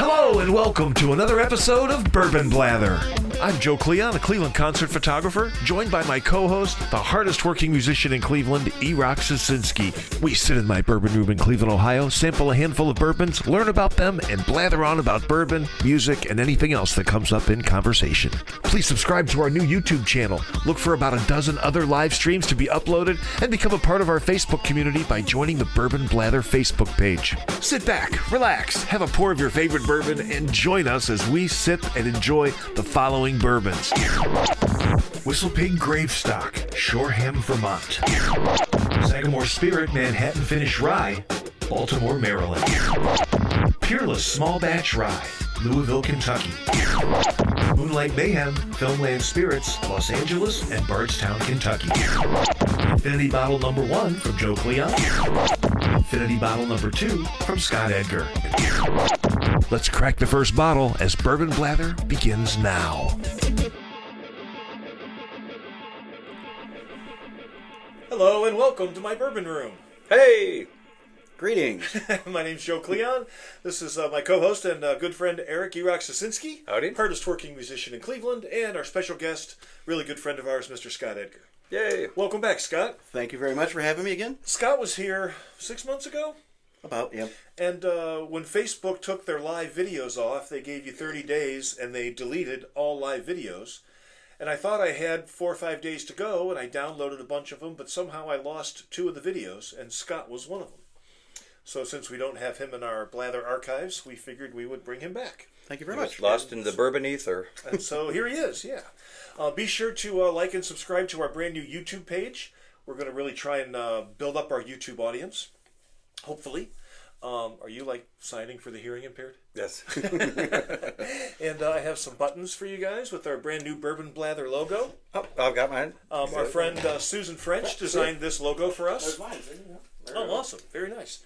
Hello and welcome to another episode of Bourbon Blather. I'm Joe Cleon, a Cleveland concert photographer, joined by my co-host, the hardest working musician in Cleveland, E-Rock Sasinski. We sit in my bourbon room in Cleveland, Ohio, sample a handful of bourbons, learn about them, and blather on about bourbon, music, and anything else that comes up in conversation. Please subscribe to our new YouTube channel. Look for about a dozen other live streams to be uploaded, and become a part of our Facebook community by joining the Bourbon Blather Facebook page. Sit back, relax, have a pour of your favorite bourbon, and join us as we sit and enjoy the following bourbons. Whistlepig Gravestock, Shoreham, Vermont. Sagamore Spirit Manhattan Finish Rye, Baltimore, Maryland. Peerless Small Batch Rye, Louisville, Kentucky. Moonlight Mayhem Filmland Spirits, Los Angeles and Bardstown, Kentucky. Infinity Bottle number 1 from Joe Cleon. Infinity Bottle number 2 from Scott Edgar. Let's crack the first bottle as Bourbon Blather begins now. Hello and welcome to my bourbon room. Hey! Greetings. My name's Joe Cleon. This is my co-host and good friend Eric E-Rock Sasinski. Howdy. Hardest working musician in Cleveland, and our special guest, really good friend of ours, Mr. Scott Edgar. Yay. Welcome back, Scott. Thank you very much for having me again. Scott was here 6 months ago. About, yeah. And when Facebook took their live videos off, they gave you 30 days and they deleted all live videos. And I thought I had 4 or 5 days to go, and I downloaded a bunch of them, but somehow I lost 2 of the videos, and Scott was one of them. So since we don't have him in our Blather archives, we figured we would bring him back. Thank you very much. Lost in the bourbon ether. And so here he is, yeah. Be sure to like and subscribe to our brand new YouTube page. We're going to really try and build up our YouTube audience, hopefully. Are you like signing for the hearing impaired? Yes. And I have some buttons for you guys with our brand new Bourbon Blather logo. Oh, I've got mine. Our friend Susan French designed this logo for us. There's mine. Oh, awesome. Very nice.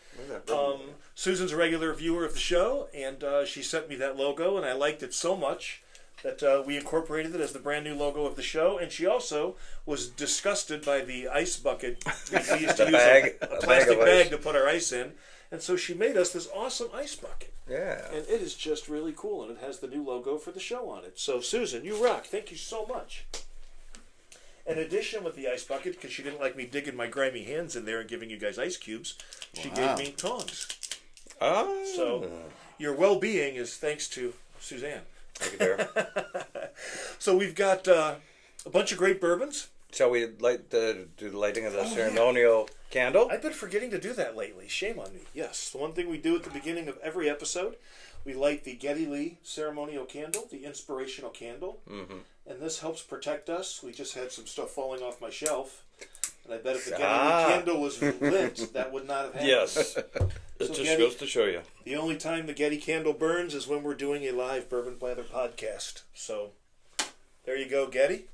Susan's a regular viewer of the show, and she sent me that logo, and I liked it so much that we incorporated it as the brand new logo of the show. And she also was disgusted by the ice bucket. We used to use a plastic bag to put our ice in. And so she made us this awesome ice bucket. Yeah. And it is just really cool, and it has the new logo for the show on it. So, Susan, you rock. Thank you so much. In addition with the ice bucket, because she didn't like me digging my grimy hands in there and giving you guys ice cubes, she gave me tongs. Oh. So, your well-being is thanks to Suzanne. Thank you, there. So, we've got a bunch of great bourbons. Shall we do the lighting of the ceremonial candle? I've been forgetting to do that lately. Shame on me. Yes, the one thing we do at the beginning of every episode, we light the Geddy Lee ceremonial candle, the inspirational candle. Mm-hmm. And this helps protect us. We just had some stuff falling off my shelf. And I bet if the Geddy Lee candle was lit, that would not have happened. Yes. It just goes to show you. The only time the Geddy candle burns is when we're doing a live Bourbon Blather podcast. So, there you go, Geddy.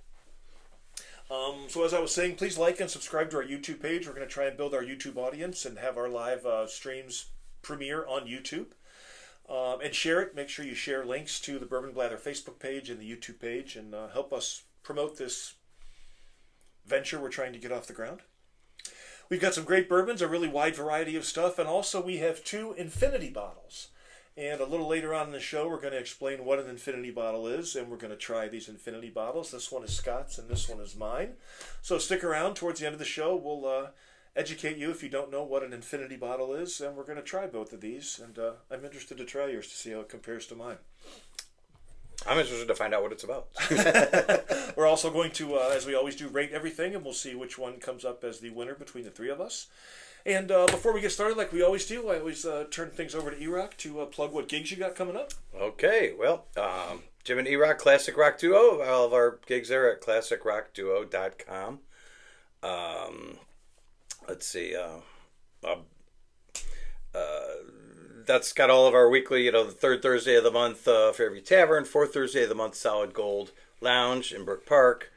So as I was saying, please like and subscribe to our YouTube page. We're going to try and build our YouTube audience and have our live streams premiere on YouTube. And share it. Make sure you share links to the Bourbon Blather Facebook page and the YouTube page, and help us promote this venture we're trying to get off the ground. We've got some great bourbons, a really wide variety of stuff, and also we have 2 infinity bottles. And a little later on in the show, we're going to explain what an infinity bottle is, and we're going to try these infinity bottles. This one is Scott's, and this one is mine. So stick around. Towards the end of the show, we'll educate you if you don't know what an infinity bottle is, and we're going to try both of these. And I'm interested to try yours to see how it compares to mine. I'm interested to find out what it's about. We're also going to, as we always do, rate everything, and we'll see which one comes up as the winner between the 3 of us. And before we get started, like we always do, I always turn things over to E-Rock to plug what gigs you got coming up. Okay, well, Jim and E-Rock Classic Rock Duo, all of our gigs there at classicrockduo.com. Let's see, that's got all of our weekly, the third Thursday of the month, Fairview Tavern, fourth Thursday of the month, Solid Gold Lounge in Brook Park,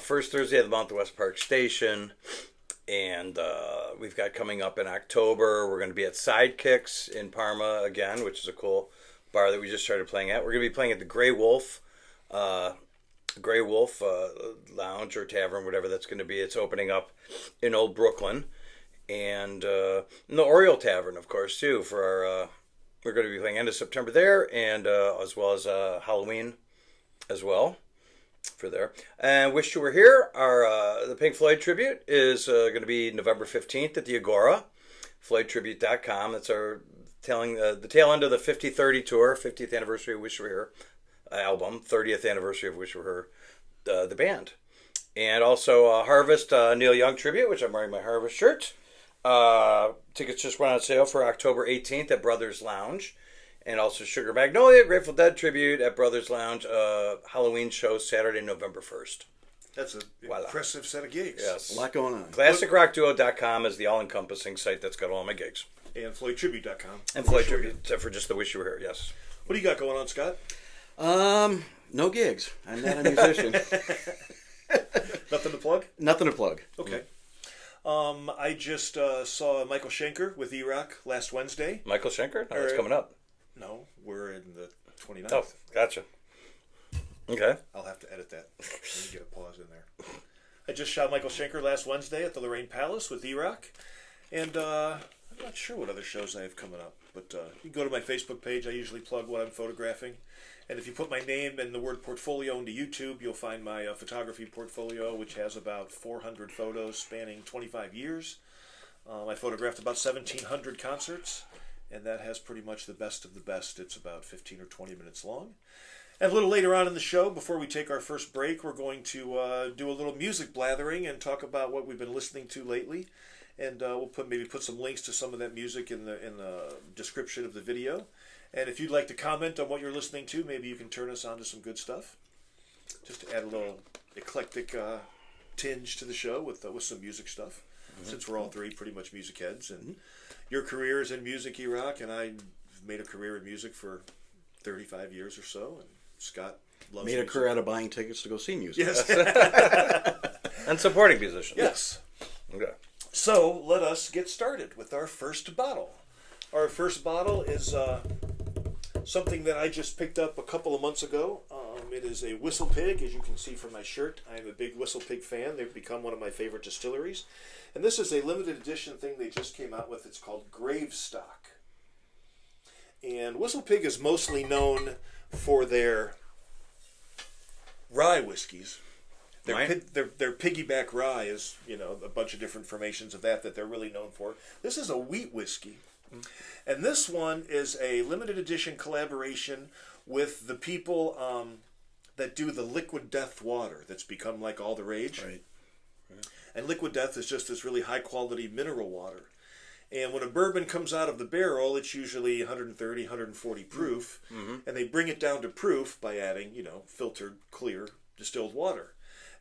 first Thursday of the month, West Park Station. And we've got coming up in October, we're going to be at Sidekicks in Parma again, which is a cool bar that we just started playing at. We're going to be playing at the Grey Wolf Lounge or Tavern, whatever that's going to be. It's opening up in Old Brooklyn. And the Oriole Tavern, of course, too, for We're going to be playing end of September there, and as well as Halloween as well for there. And Wish You Were Here, the Pink Floyd tribute, is going to be November 15th at the Agora, FloydTribute.com. That's our the tail end of the 50-30 tour, 50th anniversary of Wish You Were Here album, 30th anniversary of Wish You Were Here, the band. And also Harvest, Neil Young tribute, which I'm wearing my Harvest shirt. Tickets just went on sale for October 18th at Brothers Lounge. And also Sugar Magnolia, Grateful Dead tribute at Brothers Lounge. Halloween show Saturday, November 1st. That's an impressive set of gigs. Yes. A lot going on. ClassicRockDuo.com is the all-encompassing site that's got all my gigs. And FloydTribute.com. And Floyd Tribute, except for just the Wish You Were Here, yes. What do you got going on, Scott? No gigs. I'm not a musician. Nothing to plug? Nothing to plug. Okay. I just saw Michael Schenker with E-Rock last Wednesday. Michael Schenker? No, that's coming up. No, we're in the 29th. Oh, gotcha. Okay. I'll have to edit that. Let me get a pause in there. I just shot Michael Schenker last Wednesday at the Lorraine Palace with E-Rock. And I'm not sure what other shows I have coming up. But you can go to my Facebook page. I usually plug what I'm photographing. And if you put my name and the word portfolio into YouTube, you'll find my photography portfolio, which has about 400 photos spanning 25 years. I photographed about 1,700 concerts, and that has pretty much the best of the best. It's about 15 or 20 minutes long. And a little later on in the show, before we take our first break, we're going to do a little music blathering and talk about what we've been listening to lately. And we'll maybe put some links to some of that music in the description of the video. And if you'd like to comment on what you're listening to, maybe you can turn us on to some good stuff. Just to add a little eclectic tinge to the show with some music stuff. Mm-hmm. Since we're all three pretty much music heads. And your career is in music, E-Rock, and I made a career in music for 35 years or so. And Scott loves music. Made a career out of buying tickets to go see music. Yes. And supporting musicians. Yes. Okay. So let us get started with our first bottle. Our first bottle is something that I just picked up a couple of months ago. It is a Whistlepig, as you can see from my shirt. I am a big Whistlepig fan. They've become one of my favorite distilleries. And this is a limited edition thing they just came out with. It's called Gravestock. And Whistlepig is mostly known for their rye whiskeys. Their piggyback rye is, a bunch of different formations of that they're really known for. This is a wheat whiskey. And this one is a limited edition collaboration with the people that do the Liquid Death water that's become like all the rage. Right. And Liquid Death is just this really high quality mineral water. And when a bourbon comes out of the barrel, it's usually 130, 140 proof. Mm-hmm. And they bring it down to proof by adding, filtered, clear, distilled water.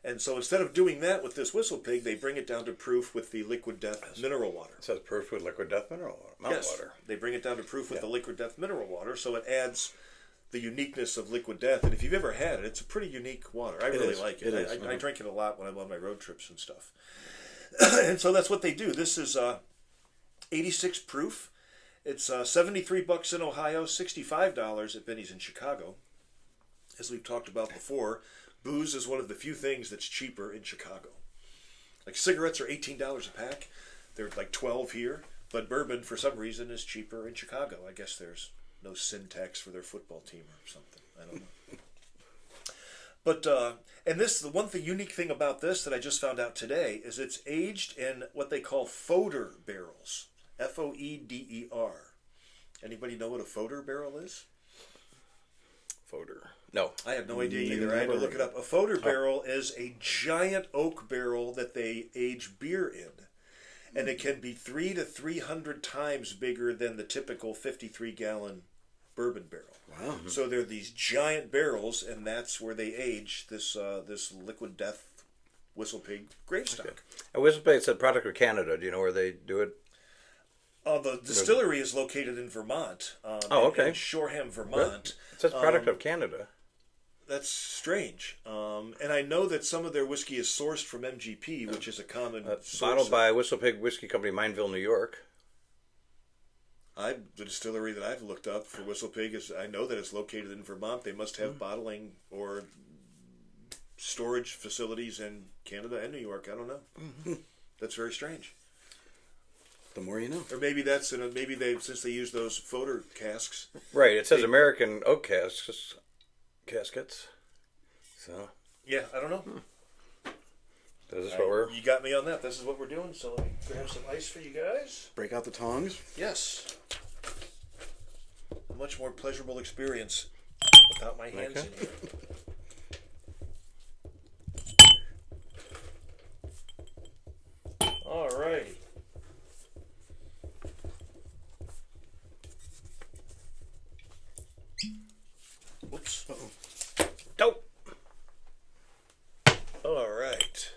And so instead of doing that with this Whistlepig, they bring it down to proof with the Liquid Death mineral water. It says proof with Liquid Death mineral water. They bring it down to proof with the Liquid Death mineral water, so it adds the uniqueness of Liquid Death. And if you've ever had it, it's a pretty unique water. I really like it. I drink it a lot when I'm on my road trips and stuff. And so that's what they do. This is 86 proof. It's $73 in Ohio, $65 at Benny's in Chicago. As we've talked about before, booze is one of the few things that's cheaper in Chicago. Like cigarettes are $18 a pack. They're like $12 here. But bourbon, for some reason, is cheaper in Chicago. I guess there's no sin tax for their football team or something. I don't know. But, and the one unique thing about this that I just found out today is it's aged in what they call foeder barrels. F-O-E-D-E-R. Anybody know what a foeder barrel is? Foeder. No. I have no idea either. I had to look it up. A foeder barrel is a giant oak barrel that they age beer in. And it can be 300 to 300 times bigger than the typical 53-gallon bourbon barrel. Wow. So they're these giant barrels, and that's where they age this Liquid Death Whistlepig Gravestock. Okay. And Whistlepig said product of Canada. Do you know where they do it? The distillery is located in Vermont. Okay. In Shoreham, Vermont. It says product of Canada. That's strange. And I know that some of their whiskey is sourced from MGP, which is a common source. Bottled by Whistlepig Whiskey Company, Mineville, New York. The distillery that I've looked up for Whistlepig I know that it's located in Vermont. They must have bottling or storage facilities in Canada and New York. I don't know. Mm-hmm. That's very strange. The more you know. Or maybe maybe since they use those photo casks. Right. It says American oak caskets. So. Yeah, I don't know. This is what we're. You got me on that. This is what we're doing. So let me grab some ice for you guys. Break out the tongs. Yes. A much more pleasurable experience without my hands in here. All right. Whoops. Uh-oh. Dope. All right.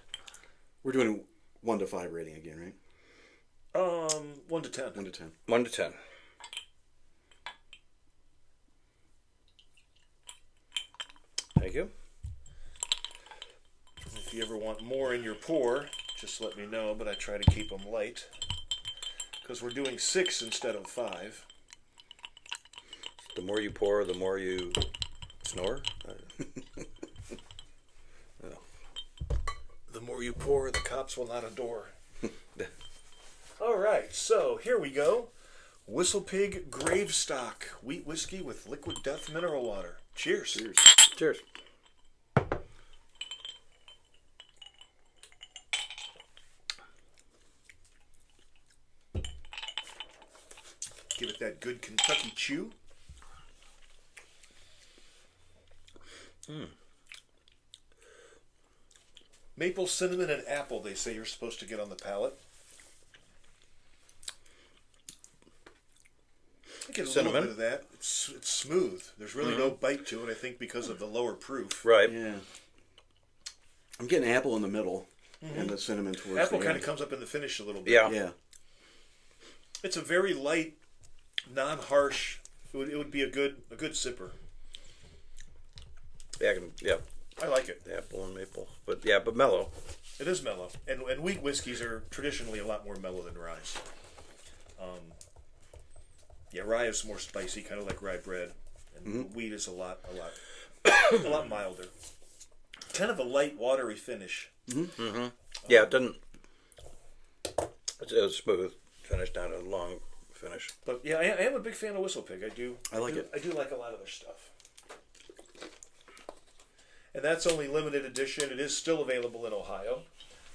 We're doing 1 to 5 rating again, right? 1 to 10. 1 to 10. 1 to 10. Thank you. If you ever want more in your pour, just let me know, but I try to keep them light. Because we're doing 6 instead of 5. The more you pour, the more you snore. The more you pour, the cops will not adore. All right, so here we go. Whistlepig Gravestock wheat whiskey with liquid death mineral water. Cheers. Cheers. Cheers. Give it that good Kentucky chew. Maple, cinnamon, and apple, they say you're supposed to get on the palate. I get a Cinnamon. little bit of that. It's smooth. There's really no bite to it, I think, because of the lower proof. Right. Yeah. I'm getting apple in the middle and the cinnamon towards Apple the kind end. of comes up in the finish a little bit. Yeah. Yeah. It's a very light, non-harsh. It would be a good sipper. Yeah. I like it. Apple and maple. But mellow. It is mellow, and wheat whiskeys are traditionally a lot more mellow than rye. Yeah, rye is more spicy, kind of like rye bread, and wheat is a lot milder. Kind of a light, watery finish. Yeah, it doesn't. It was smooth finish, not a long finish. But yeah, I am a big fan of Whistlepig. I like it. I do like a lot of their stuff. And that's only limited edition. It is still available in Ohio.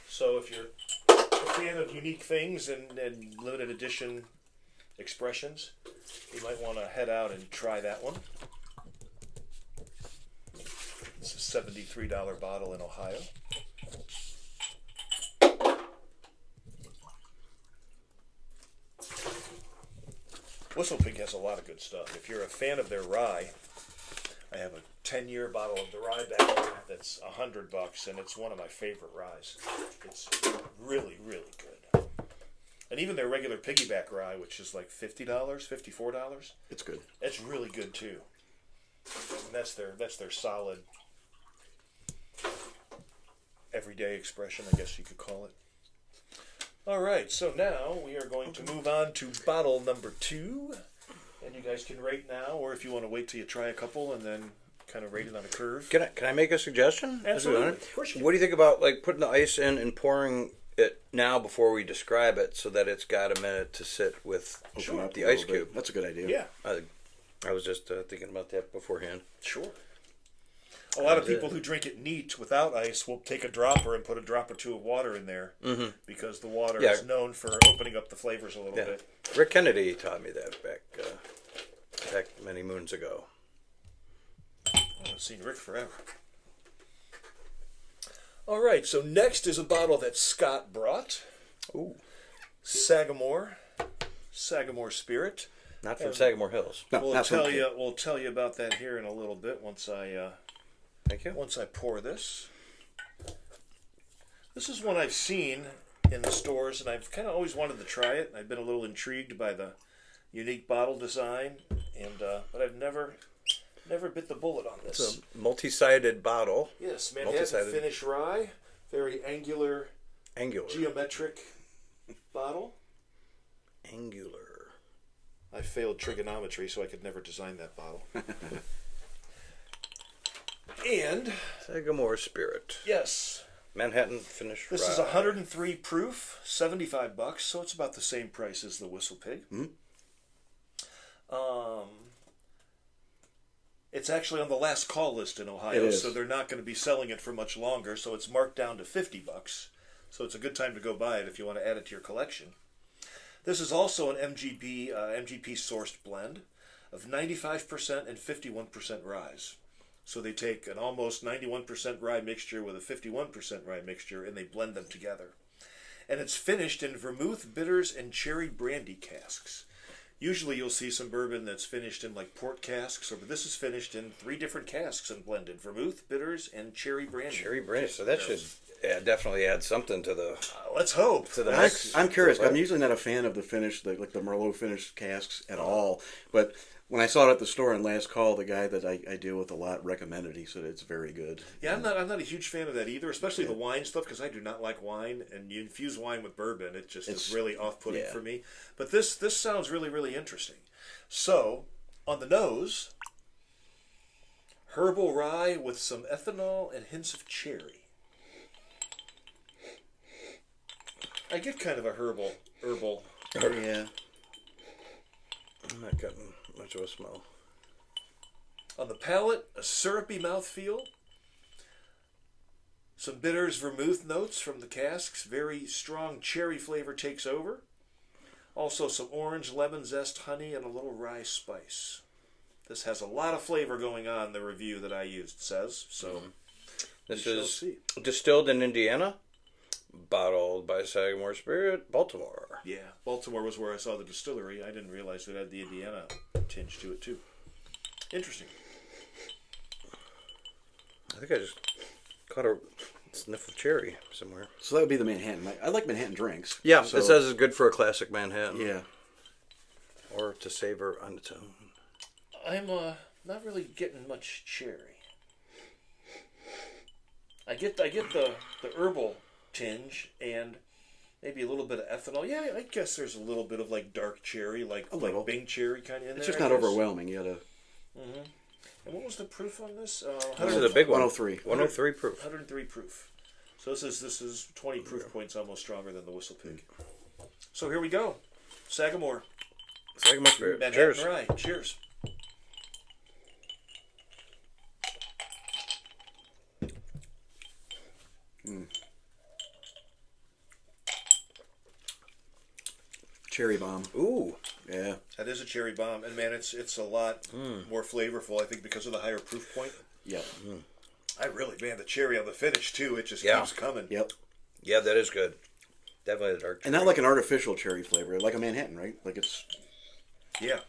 So if you're a fan of unique things and limited edition expressions, you might want to head out and try that one. It's a $73 bottle in Ohio. Whistlepig has a lot of good stuff. If you're a fan of their rye, I have a 10-year bottle of the rye back there that's $100, and it's one of my favorite ryes. It's really, really good. And even their regular piggyback rye, which is like $50, $54, It's good. it's really good too. And that's their solid everyday expression, I guess you could call it. All right, so now we are going to move on to bottle number 2. And you guys can rate now, or if you want to wait till you try a couple and then kind of rate it on a curve. Can I make a suggestion? Absolutely. Of course you can. What do you think about like putting the ice in and pouring it now before we describe it, so that it's got a minute to sit with Open up the a little ice bit. cube? That's a good idea. Yeah, I was just thinking about that beforehand. sure. A lot of people who drink it neat without ice will take a dropper and put a drop or two of water in there because the water is known for opening up the flavors a little bit. Rick Kennedy taught me that back many moons ago. I haven't seen Rick forever. All right, so next is a bottle that Scott brought. Ooh, Sagamore Spirit. not from Sagamore Hills. No, We'll not tell from- you. We'll tell you about that here in a little bit once I Thank you. pour this. This is one I've seen in the stores, and I've kind of always wanted to try it. I've been a little intrigued by the unique bottle design, and but I've never bit the bullet on this. It's a multi-sided bottle. Yes, Manhattan multi-sided. finish rye, very angular, geometric bottle. Angular. I failed trigonometry, so I could never design that bottle. And Sagamore Spirit. yes, Manhattan finish. This is 103 proof, $75, so it's about the same price as the Whistlepig. Mm-hmm. It's actually on the last call list in Ohio, so they're not going to be selling it for much longer. So it's marked down to $50. So it's a good time to go buy it if you want to add it to your collection. This is also an MGP sourced blend of 95% and 51% rye. So they take an almost 91% rye mixture with a 51% rye mixture, and they blend them together. And it's finished in vermouth, bitters, and cherry brandy casks. Usually you'll see some bourbon that's finished in like port casks, but this is finished in 3 different casks and blended: vermouth, bitters, and cherry brandy. Cherry brandy. So that should definitely add something to the. Let's hope. To the mix. I'm curious. I'm usually not a fan of the finish, like the Merlot finished casks at all. But when I saw it at the store in last call, the guy that I deal with a lot recommended. He said it's very good. Yeah, I'm not a huge fan of that either, especially the wine stuff, because I do not like wine, and you infuse wine with bourbon, it's really off-putting for me. But this sounds really, really interesting. So, on the nose, herbal rye with some ethanol and hints of cherry. I get kind of a herbal. Yeah. I'm not getting much of a smell. On the palate, a syrupy mouthfeel. Some bitters, vermouth notes from the casks. Very strong cherry flavor takes over. Also some orange, lemon zest, honey, and a little rye spice. This has a lot of flavor going on, the review that I used says. So This is distilled in Indiana, bottled by Sagamore Spirit, Baltimore. Yeah, Baltimore was where I saw the distillery. I didn't realize it had the Indiana tinge to it too. Interesting. I think I just caught a sniff of cherry somewhere. So that would be the Manhattan. I like Manhattan drinks. Yeah, so, it says it's good for a classic Manhattan. Yeah. Or to savor on its own. I'm not really getting much cherry. I get the herbal tinge and maybe a little bit of ethanol. Yeah, I guess there's a little bit of like dark cherry, like Bing cherry kind of in there. It's just not overwhelming. You gotta. Mm-hmm. And what was the proof on this? This is a big one. 103. 103 proof. 103 proof. So this is 20 proof points, almost stronger than the Whistlepig. So here we go. Sagamore. Sagamore Spirit. Manhattan Cheers. Rye. Cheers. Cherry bomb. Ooh. Yeah. That is a cherry bomb, and man, it's a lot more flavorful. I think because of the higher proof point. Yep. I really, man, the cherry on the finish too. It just keeps coming. Yep. Yeah, that is good. Definitely the dark cherry. And not like an artificial cherry flavor, like a Manhattan, right? Like it's. Yeah.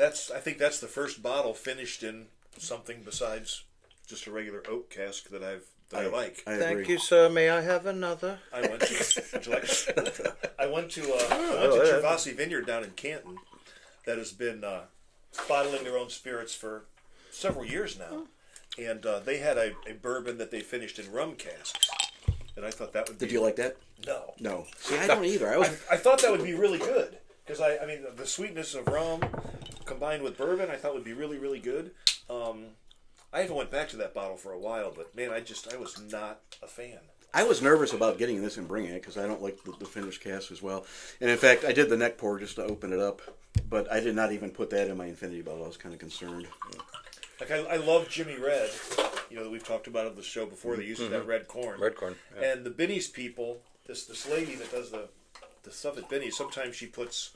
I think that's the first bottle finished in something besides just a regular oak cask that I like. I Thank agree. you, sir. May I have another? I went to. Would you like? I went to Travassi Vineyard down in Canton, that has been bottling their own spirits for several years now, and they had a bourbon that they finished in rum casks, and I thought that would be. Did you like that? No. No. See, I don't either. I thought that would be really good because I mean the sweetness of rum combined with bourbon I thought would be really, really good. I haven't went back to that bottle for a while, but man, I was not a fan. I was nervous about getting this and bringing it because I don't like the finished cask as well. And in fact, I did the neck pour just to open it up, but I did not even put that in my Infinity bottle. I was kind of concerned. Like I love Jimmy Red, that we've talked about on the show before. They use that red corn. Red corn. Yeah. And the Binny's people, this lady that does the stuff at Binny's, sometimes she puts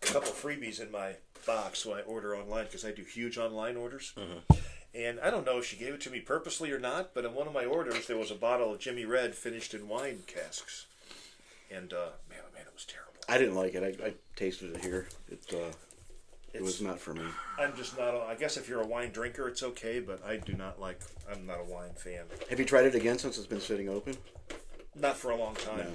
a couple freebies in my box when I order online because I do huge online orders. Mm-hmm. And I don't know if she gave it to me purposely or not, but in one of my orders there was a bottle of Jimmy Red finished in wine casks. And man, it was terrible. I didn't like it. I tasted it here. It was not for me. I'm just not. I guess if you're a wine drinker, it's okay, but I do not like. I'm not a wine fan. Have you tried it again since it's been sitting open? Not for a long time.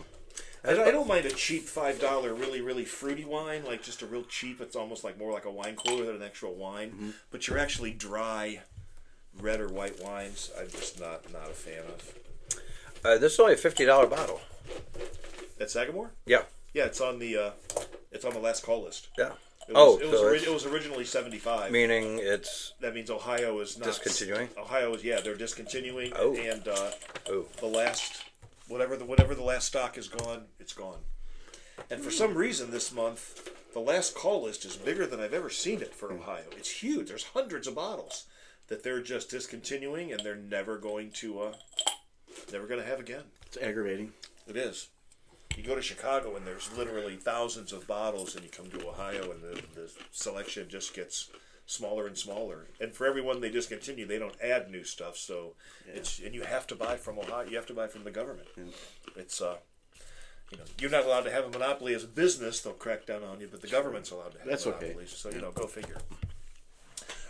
No. I don't mind a cheap $5 really, really fruity wine, like just a real cheap. It's almost like more like a wine cooler than an actual wine. Mm-hmm. But you're actually dry red or white wines, I'm just not a fan of. This is only a $50 bottle. At Sagamore? Yeah. Yeah, it's on the last call list. Yeah. It was originally 75. Meaning it's That means Ohio is not discontinuing. Ohio is they're discontinuing, Oh. and Oh. the last whatever the last stock is gone, it's gone. And for some reason this month, the last call list is bigger than I've ever seen it for Ohio. It's huge. There's hundreds of bottles that they're just discontinuing, and they're never going to have again. It's aggravating. It is. You go to Chicago and there's literally thousands of bottles, and you come to Ohio and the selection just gets smaller and smaller. And for every one they discontinue, they don't add new stuff. So and you have to buy from Ohio. You have to buy from the government. It's you're not allowed to have a monopoly as a business. They'll crack down on you, but the government's allowed to have monopolies. So go figure.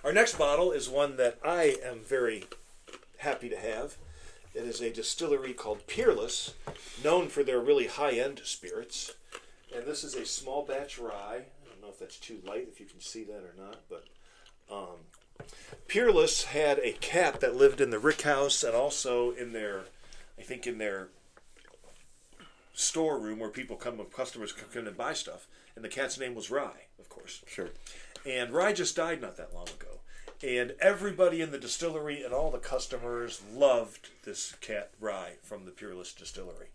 Our next bottle is one that I am very happy to have. It is a distillery called Peerless, known for their really high-end spirits. And this is a small batch rye. I don't know if that's too light, if you can see that or not. But Peerless had a cat that lived in the rick house and also in their storeroom where customers come in and buy stuff. And the cat's name was Rye, of course. Sure. And Rye just died not that long ago. And everybody in the distillery and all the customers loved this cat Rye from the Peerless distillery.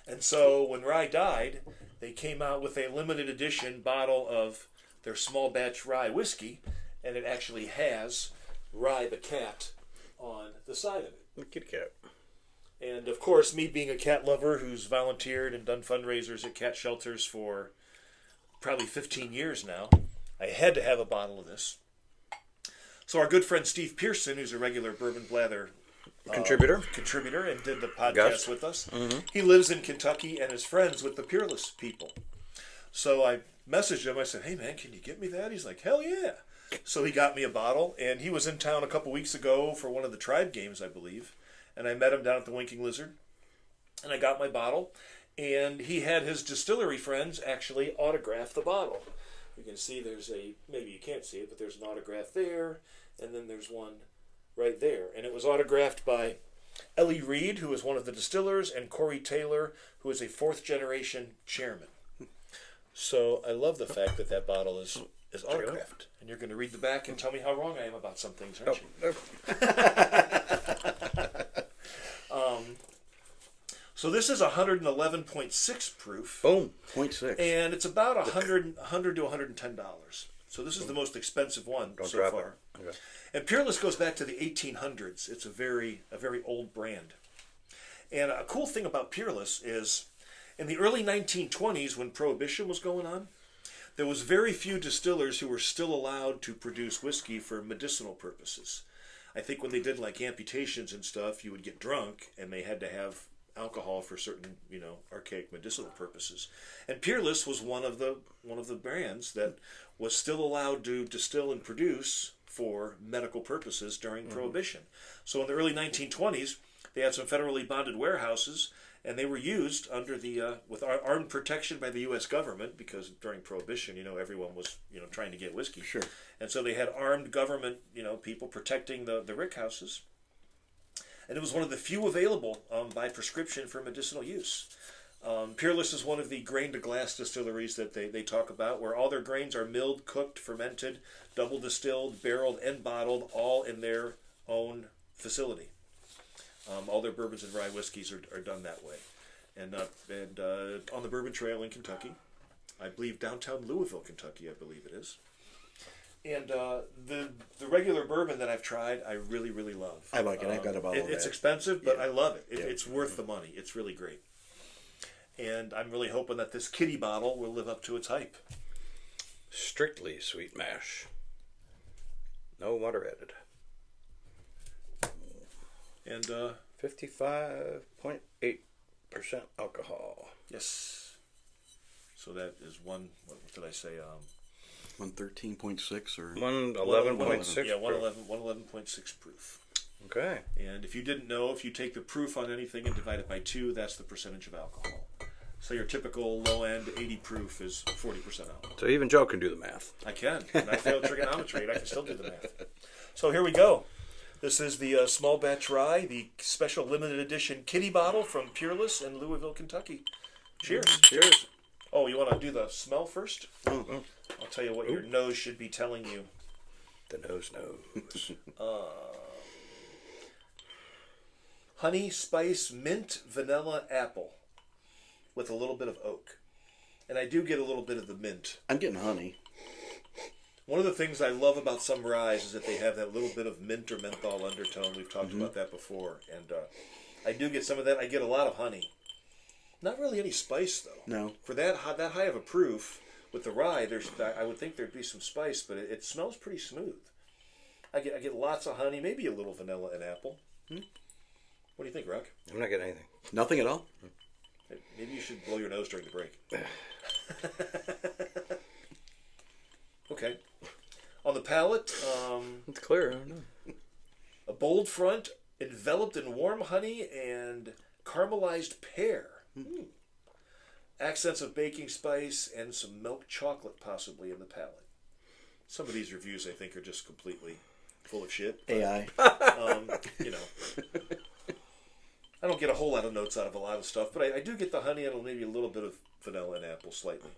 And so when Rye died, they came out with a limited edition bottle of their small batch rye whiskey, and it actually has Rye the cat on the side of it. The kitty cat. And of course, me being a cat lover who's volunteered and done fundraisers at cat shelters for probably 15 years now, I had to have a bottle of this. So our good friend Steve Pearson, who's a regular Bourbon Blather contributor and did the podcast with us, he lives in Kentucky and is friends with the Peerless people. So I messaged him. I said, "Hey man, can you get me that?" He's like, "Hell yeah!" So he got me a bottle, and he was in town a couple weeks ago for one of the Tribe games, I believe. And I met him down at the Winking Lizard, and I got my bottle, and he had his distillery friends actually autograph the bottle. You can see maybe you can't see it, but there's an autograph there, and then there's one right there. And it was autographed by Ellie Reed, who is one of the distillers, and Corey Taylor, who is a fourth-generation chairman. So I love the fact that bottle is autographed. And you're going to read the back and tell me how wrong I am about some things, aren't you? So this is 111.6 proof. Boom. 0.6. And it's about $100 to $110. So this is the most expensive one so far. Okay. And Peerless goes back to the 1800s. It's a very old brand. And a cool thing about Peerless is in the early 1920s, when Prohibition was going on, there was very few distillers who were still allowed to produce whiskey for medicinal purposes. I think when they did like amputations and stuff, you would get drunk and they had to have alcohol for certain, archaic medicinal purposes. And Peerless was one of the brands that was still allowed to distill and produce for medical purposes during Prohibition. So in the early 1920s, they had some federally bonded warehouses, and they were used under the with armed protection by the U.S. government, because during Prohibition, everyone was trying to get whiskey. Sure. And so they had armed government people protecting the rick houses. And it was one of the few available by prescription for medicinal use. Peerless is one of the grain-to-glass distilleries that they talk about, where all their grains are milled, cooked, fermented, double distilled, barreled, and bottled, all in their own facility. All their bourbons and rye whiskeys are done that way. And on the Bourbon Trail in Kentucky, I believe downtown Louisville, Kentucky, I believe it is. And the regular bourbon that I've tried, I really, really love. I like it. I've got a bottle of that. It's expensive, but I love it. It's worth the money. It's really great. And I'm really hoping that this kitty bottle will live up to its hype. Strictly sweet mash. No water added. And 55.8% alcohol. Yes. So that is what did I say? 113.6 or 111.6. Yeah, 111.6 proof. Okay. And if you didn't know, if you take the proof on anything and divide it by 2, that's the percentage of alcohol. So your typical low-end 80 proof is 40% alcohol. So even Joe can do the math. I can. And I failed trigonometry, and I can still do the math. So here we go. This is the small batch rye, the special limited edition kitty bottle from Peerless in Louisville, Kentucky. Cheers. Cheers. Oh, you want to do the smell first? Oh. I'll tell you what your nose should be telling you. The nose knows. Honey, spice, mint, vanilla, apple, with a little bit of oak. And I do get a little bit of the mint. I'm getting honey. One of the things I love about some ryes is that they have that little bit of mint or menthol undertone. We've talked about that before. And I do get some of that. I get a lot of honey. Not really any spice, though. No. For that high of a proof, with the rye, I would think there'd be some spice, but it smells pretty smooth. I get lots of honey, maybe a little vanilla and apple. What do you think, Rock? I'm not getting anything. Nothing at all? Maybe you should blow your nose during the break. Okay. On the palate, It's clear. I don't know. a bold front enveloped in warm honey and caramelized pear. Accents of baking spice and some milk chocolate possibly in the palate. Some of these reviews I think are just completely full of shit. AI. You know. I don't get a whole lot of notes out of a lot of stuff, but I do get the honey and maybe a little bit of vanilla and apple slightly.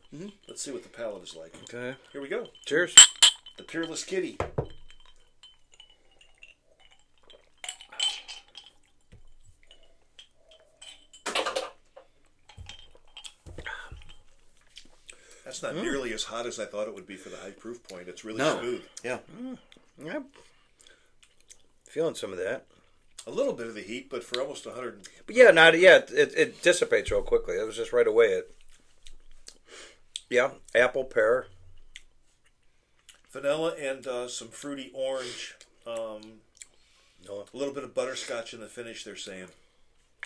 Let's see what the palate is like. Okay. Here we go. Cheers. The Peerless Kitty. That's not nearly as hot as I thought it would be for the high proof point. It's really smooth. Yeah. Yeah. Feeling some of that. A little bit of the heat, but for almost 100. But yeah, it dissipates real quickly. It was just right away. Apple, pear. Vanilla and some fruity orange. A little bit of butterscotch in the finish, they're saying.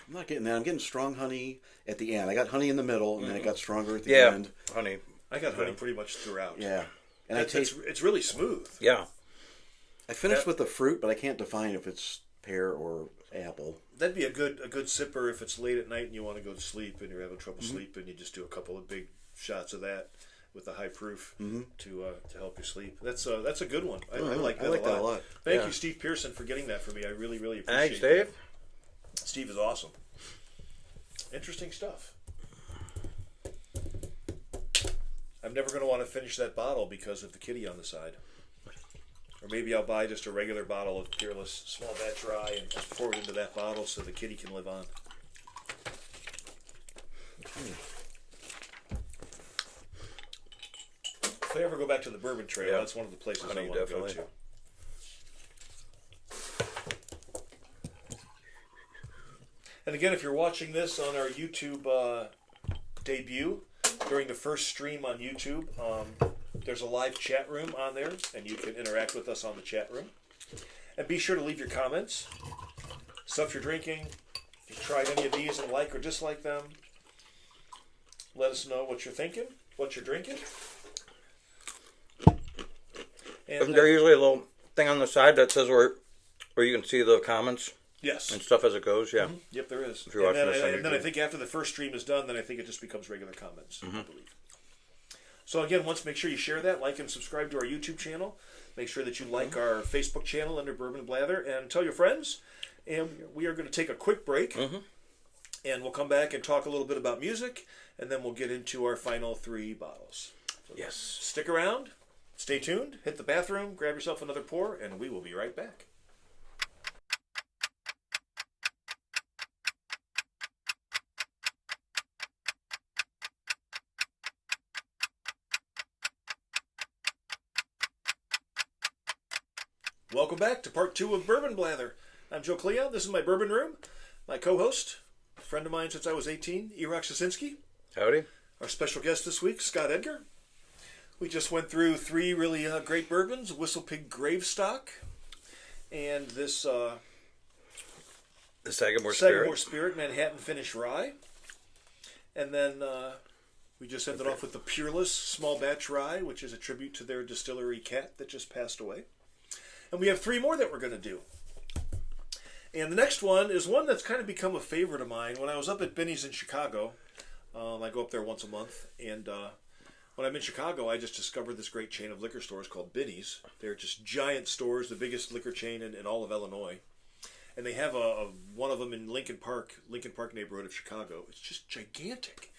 I'm not getting that. I'm getting strong honey at the end. I got honey in the middle, and then it got stronger at the Yeah, end. honey. I got honey pretty much throughout. Yeah. And It's really smooth. Yeah. I finished with the fruit, but I can't define if it's pear or apple. That'd be a good sipper if it's late at night and you want to go to sleep and you're having trouble sleeping. You just do a couple of big shots of that with the high proof to help you sleep. That's a good one. I like that a lot. Thank you, Steve Pearson, for getting that for me. I really, really appreciate it. Thanks, Dave. Steve is awesome. Interesting stuff. I'm never going to want to finish that bottle because of the kitty on the side. Or maybe I'll buy just a regular bottle of Peerless small batch rye and just pour it into that bottle so the kitty can live on. If I ever go back to the Bourbon Trail, that's one of the places I want to go to. And again, if you're watching this on our YouTube debut, during the first stream on YouTube, there's a live chat room on there, and you can interact with us on the chat room. And be sure to leave your comments, stuff you're drinking, if you've tried any of these and like or dislike them. Let us know what you're thinking, what you're drinking. And Isn't there usually a little thing on the side that says where you can see the comments? Yes. And stuff as it goes, yeah. Yep, there is. If you're watching this on And then I YouTube. think after the first stream is done, then I think it just becomes regular comments, I believe. So again, make sure you share that, like and subscribe to our YouTube channel. Make sure that you like our Facebook channel under Bourbon Blather, and tell your friends. And we are going to take a quick break, and we'll come back and talk a little bit about music, and then we'll get into our final 3 bottles. So Yes. stick around, stay tuned, hit the bathroom, grab yourself another pour, and we will be right back. Welcome back to part 2 of Bourbon Blather. I'm Joe Cleon. This is my bourbon room. My co-host, a friend of mine since I was 18, Iraq Sasinski. Howdy. Our special guest this week, Scott Edgar. We just went through 3 really great bourbons, Whistlepig Gravestock, and this The Sagamore Sagamore Spirit. Spirit Manhattan Finish Rye. And then we just ended off with the Peerless Small Batch Rye, which is a tribute to their distillery cat that just passed away. And we have 3 more that we're going to do. And the next one is one that's kind of become a favorite of mine. When I was up at Benny's in Chicago, I go up there once a month, and when I'm in Chicago, I just discovered this great chain of liquor stores called Benny's. They're just giant stores, the biggest liquor chain in all of Illinois. And they have one of them in Lincoln Park neighborhood of Chicago. It's just gigantic.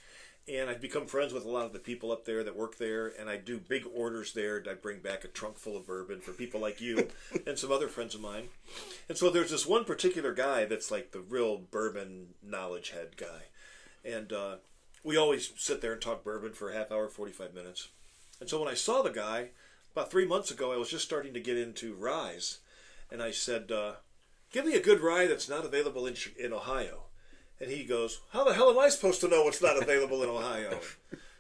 And I've become friends with a lot of the people up there that work there, and I do big orders there. I bring back a trunk full of bourbon for people like you and some other friends of mine. And so there's this one particular guy that's like the real bourbon knowledge head guy. And we always sit there and talk bourbon for a half hour, 45 minutes. And so when I saw the guy, about 3 months ago, I was just starting to get into ryes. And I said, give me a good rye that's not available in Ohio. And he goes, how the hell am I supposed to know what's not available in Ohio?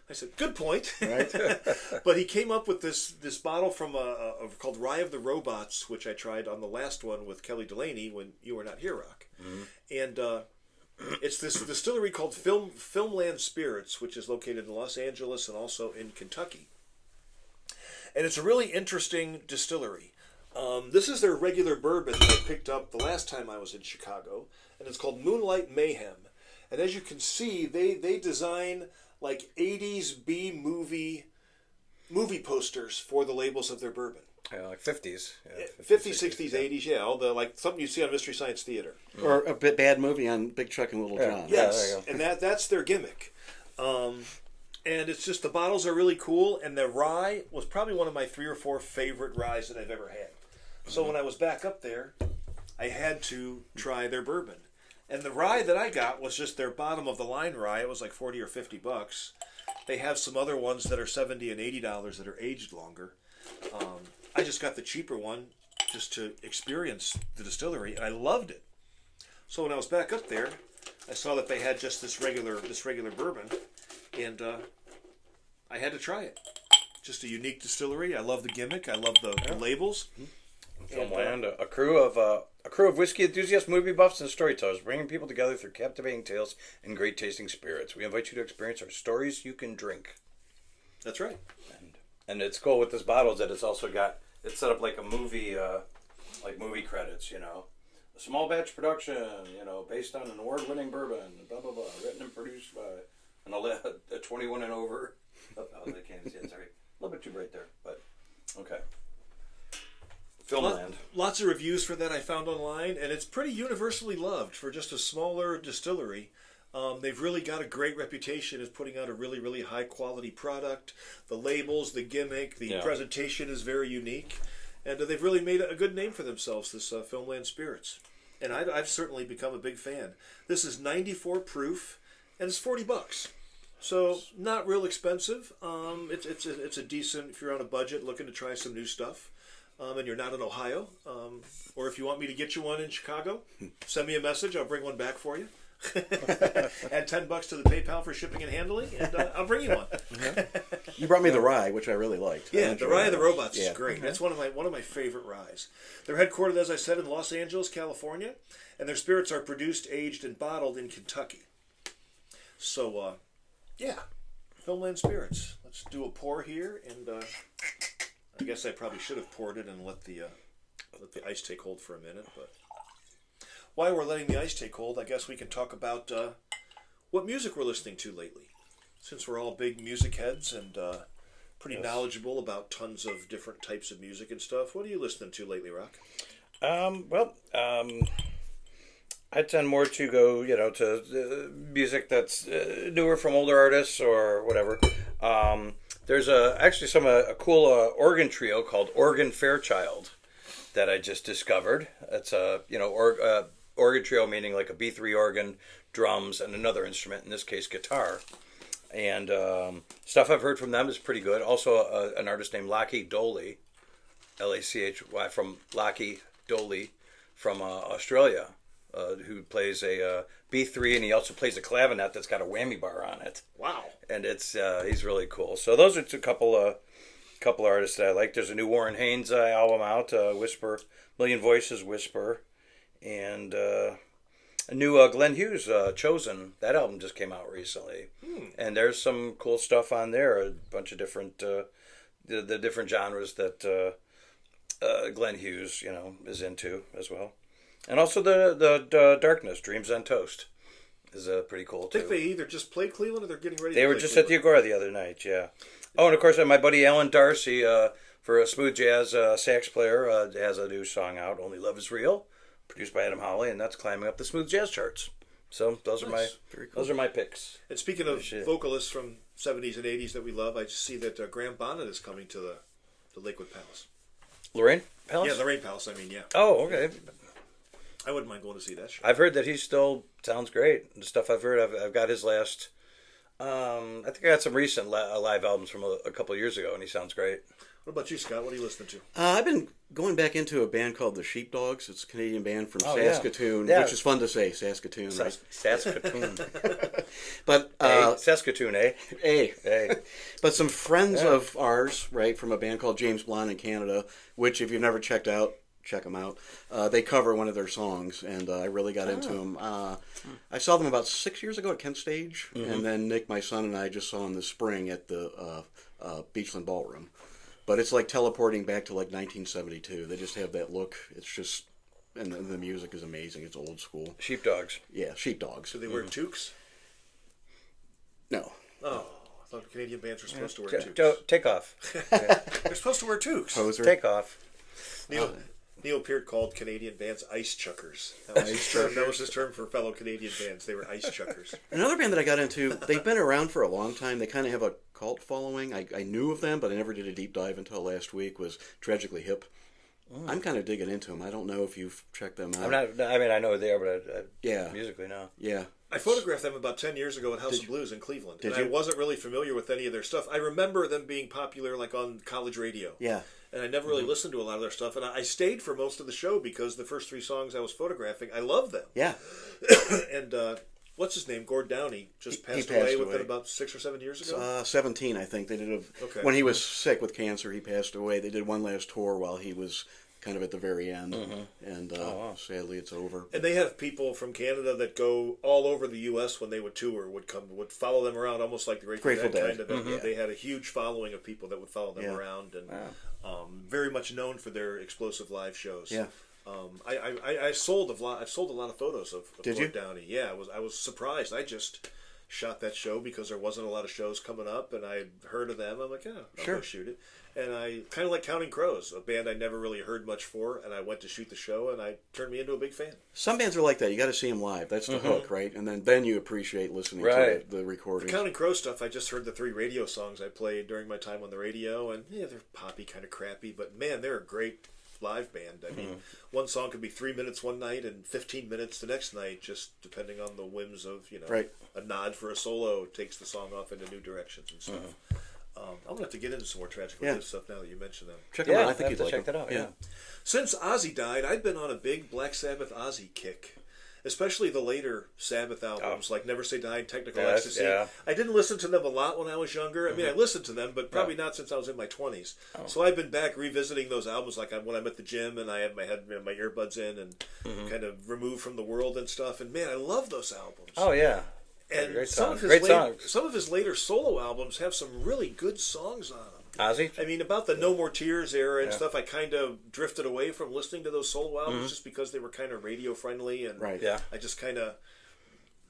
I said, good point. Right. But he came up with this bottle from called Rye of the Robots, which I tried on the last one with Kelly Delaney when you were not here, Rock. Mm-hmm. And it's this distillery called Filmland Spirits, which is located in Los Angeles and also in Kentucky. And it's a really interesting distillery. This is their regular bourbon that I picked up the last time I was in Chicago, and it's called Moonlight Mayhem. And as you can see, they design like 80s B movie posters for the labels of their bourbon. Yeah, like 50s. Yeah, 50s, 60s, 80s, yeah. All the like something you see on Mystery Science Theater. Or a bad movie on Big Chuck and Little John. Yes, and that's their gimmick. And it's just the bottles are really cool, and the rye was probably one of my 3 or 4 favorite ryes that I've ever had. So when I was back up there, I had to try their bourbon. And the rye that I got was just their bottom of the line rye. It was like $40 or $50. They have some other ones that are $70 and $80 that are aged longer. I just got the cheaper one just to experience the distillery, and I loved it. So when I was back up there, I saw that they had just this regular bourbon, and I had to try it. Just a unique distillery. I love the gimmick. I love the labels. Filmland, a crew of whiskey enthusiasts, movie buffs, and storytellers, bringing people together through captivating tales and great tasting spirits. We invite you to experience our stories you can drink. That's right. And it's cool with this bottle is that it's set up like a movie, like movie credits. A small batch production. Based on an award-winning bourbon. Blah blah blah. Written and produced by a 21 and over. Oh, I can't see it. Sorry, a little bit too bright there, but okay. Filmland. Lots of reviews for that I found online, and it's pretty universally loved for just a smaller distillery. They've really got a great reputation as putting out a really, really high quality product. The labels, the gimmick, the presentation is very unique, and they've really made a good name for themselves, this Filmland Spirits. And I've certainly become a big fan. This is 94 proof, and it's $40. So not real expensive. It's a decent, if you're on a budget looking to try some new stuff. And you're not in Ohio, or if you want me to get you one in Chicago, send me a message. I'll bring one back for you. Add $10 to the PayPal for shipping and handling, and I'll bring you one. You brought me the rye, which I really liked. Yeah, the Rye of the Robots is great. That's one of my favorite ryes. They're headquartered, as I said, in Los Angeles, California, and their spirits are produced, aged, and bottled in Kentucky. So, Filmland Spirits. Let's do a pour here, and I guess I probably should have poured it and let the ice take hold for a minute. But while we're letting the ice take hold, I guess we can talk about what music we're listening to lately. Since we're all big music heads and pretty knowledgeable about tons of different types of music and stuff, what are you listening to lately, Rock? I tend more to go, to music that's newer from older artists or whatever. There's actually a cool organ trio called Organ Fairchild that I just discovered. It's a organ trio meaning like a B3 organ, drums, and another instrument, in this case guitar. And stuff I've heard from them is pretty good. Also an artist named Lachy Doley, Lachy from Lachy Doley from Australia, who plays a B3, and he also plays a clavinet that's got a whammy bar on it. Wow! And it's he's really cool. So those are a couple artists that I like. There's a new Warren Haynes album out, Whisper, Million Voices Whisper, and a new Glenn Hughes, Chosen. That album just came out recently, and there's some cool stuff on there. A bunch of different the different genres that Glenn Hughes is into as well. And also the Darkness, Dreams on Toast, is pretty cool too. I think they either just played Cleveland or they're getting ready. They were just at the Agora the other night, yeah. Oh, and of course, my buddy Alan Darcy, for a smooth jazz sax player, has a new song out, "Only Love Is Real," produced by Adam Hawley, and that's climbing up the smooth jazz charts. So those Nice. are Very cool. those are my picks. And speaking of Shit. vocalists from 70s and 80s that we love, I just see that Graham Bonnet is coming to the Lakewood Palace. Lorraine Palace? Yeah, Lorraine Palace, I mean, yeah. Oh, okay. I wouldn't mind going to see that show. I've heard that he still sounds great. The stuff I've heard, I've got his last. I think I got some recent live albums from a couple of years ago, and he sounds great. What about you, Scott? What are you listening to? I've been going back into a band called the Sheepdogs. It's a Canadian band from Oh, yeah. Saskatoon, Yeah. which is fun to say, Saskatoon. Right? Saskatoon. But Saskatoon, eh? hey, Hey. but some friends Yeah. of ours, right, from a band called James Blonde in Canada, which if you've never checked out, check them out. They cover one of their songs, and I really got into them. I saw them about 6 years ago at Kent Stage, and then Nick, my son, and I just saw them this spring at the Beachland Ballroom. But it's like teleporting back to like 1972. They just have that look. It's just, and the music is amazing. It's old school. Sheepdogs. Yeah, Sheepdogs. Do they wear toques? No. Oh, I thought Canadian bands were supposed to wear toques. Take off. They're supposed to wear toques. Poser. Take off. Neil Peart called Canadian bands ice chuckers. That was his term for fellow Canadian bands. They were ice chuckers. Another band that I got into, they've been around for a long time. They kind of have a cult following. I knew of them, but I never did a deep dive until last week, was Tragically Hip. I'm kind of digging into them. I don't know if you've checked them out. I know they are, but Yeah. musically, no. Yeah. I photographed them about 10 years ago at House of Blues in Cleveland. Did and I you? wasn't really familiar with any of their stuff. I remember them being popular like on college radio. Yeah. And I never really listened to a lot of their stuff. And I stayed for most of the show because the first 3 songs I was photographing, I love them. Yeah. And what's his name? Gord Downey just He passed passed away away. within about 6 or 7 years ago. 17, I think. They did Okay. when he was sick with cancer, he passed away. They did one last tour while he was kind of at the very end. And sadly, it's over. And they have people from Canada that go all over the U.S. when they would tour, would follow them around, almost like the Grateful Dead. kind of. They had a huge following of people that would follow them around, and very much known for their explosive live shows. Yeah. I've sold a lot of photos of Did Gord you? Downey. Yeah, I was surprised. I just shot that show because there wasn't a lot of shows coming up, and I heard of them. I'm like, yeah, I'll Sure. go shoot it. And I kind of like Counting Crows, a band I never really heard much for, and I went to shoot the show, and I turned me into a big fan. Some bands are like that. You got to see them live. That's the hook, right? And then you appreciate listening Right. to the recordings. Counting Crow stuff, I just heard the 3 radio songs I played during my time on the radio, and yeah, they're poppy, kind of crappy, but man, they're a great live band. I mean, one song could be 3 minutes one night and 15 minutes the next night, just depending on the whims of, Right. a nod for a solo takes the song off into new directions and stuff. I'm going to have to get into some more Tragically Yeah. Hip stuff now that you mention them. Check them Yeah, out. I I think have you'd to like check them. that out. Yeah. Since Ozzy died, I've been on a big Black Sabbath Ozzy kick. Especially the later Sabbath albums, like Never Say Die and Technical Yeah, Ecstasy. yeah. I didn't listen to them a lot when I was younger. I mean, I listened to them, but probably not since I was in my 20s. So I've been back revisiting those albums, like when I'm at the gym and I have my earbuds in and kind of removed from the world and stuff. And man, I love those albums. Oh, yeah. and great some song. of his Great later, songs. some of his later solo albums have some really good songs on them. Ozzy? I mean, about the No More Tears era and stuff, I kind of drifted away from listening to those solo albums just because they were kind of radio friendly, and Right. Yeah. I just kind of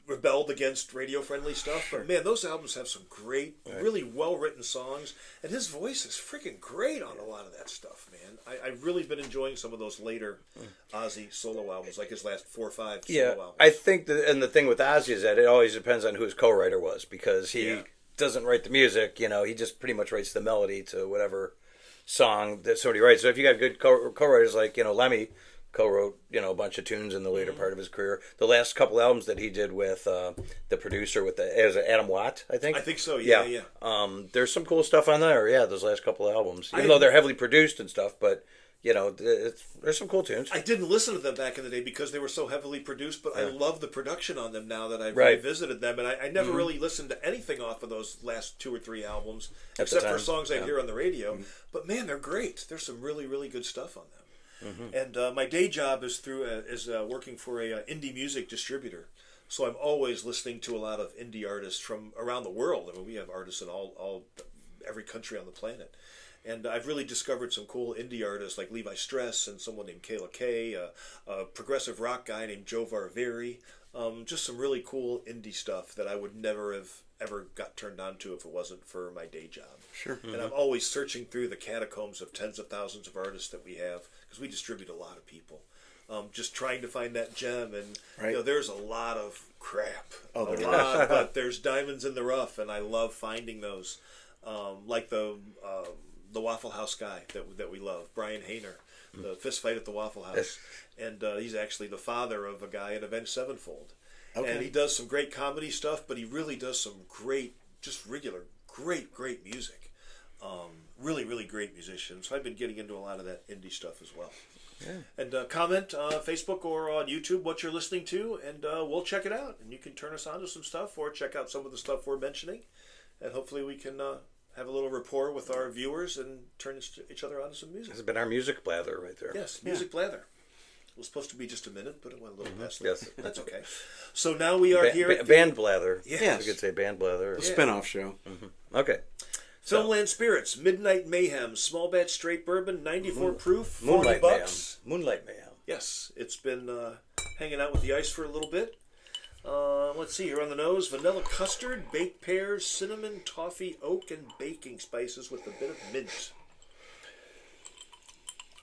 rebelled against radio friendly stuff. But man, those albums have some great, really well written songs, and his voice is freaking great on a lot of that stuff, man. I've really been enjoying some of those later Ozzy solo albums, like his last 4 or 5 solo Yeah. albums. I think and the thing with Ozzy is that it always depends on who his co-writer was, because he doesn't write the music, he just pretty much writes the melody to whatever song that somebody writes. So if you got good co-writers like, Lemmy co-wrote, a bunch of tunes in the later part of his career. The last couple albums that he did with the producer, as Adam Watt, I think. I think so, yeah. There's some cool stuff on there, those last couple of albums. Even though they're heavily produced and stuff, but, there's some cool tunes. I didn't listen to them back in the day because they were so heavily produced, but I love the production on them now that I've Right. revisited them. And I never really listened to anything off of those last 2 or 3 albums, At the except for time, songs I yeah. hear on the radio. But man, they're great. There's some really, really good stuff on them. And my day job is working for a indie music distributor. So I'm always listening to a lot of indie artists from around the world. I mean, we have artists in every country on the planet. And I've really discovered some cool indie artists like Levi Stress and someone named Kayla Kay, a progressive rock guy named Joe Varveri. Just some really cool indie stuff that I would never have ever got turned on to if it wasn't for my day job. Sure. And I'm always searching through the catacombs of tens of thousands of artists that we have, because we distribute a lot of people. just trying to find that gem. And Right. there's a lot of crap, Oh, a there lot, but there's diamonds in the rough, and I love finding those. Like the Waffle House guy that we love, Brian Hayner, the Fist Fight at the Waffle House, and he's actually the father of a guy in Avenged Sevenfold. Okay. And he does some great comedy stuff, but he really does some great, just regular, great music. Really, really great musician. So I've been getting into a lot of that indie stuff as well. Yeah. And comment on Facebook or on YouTube what you're listening to, and we'll check it out. And you can turn us on to some stuff or check out some of the stuff we're mentioning. And hopefully we can have a little rapport with our viewers and turn each other on to some music. This has been our music blather right there. Yes, music blather. It was supposed to be just a minute, but it went a little past that. Yes. That's okay. So now we are here at the band blather. Yes. You could say band blather. A spin-off show. Okay. Filmland Spirits, Midnight Mayhem, small batch straight bourbon, 94 proof, 40 Moonlight bucks. Mayhem. Moonlight Mayhem. Yes, it's been hanging out with the ice for a little bit. Let's see here on the nose: vanilla custard, baked pears, cinnamon, toffee, oak, and baking spices with a bit of mint.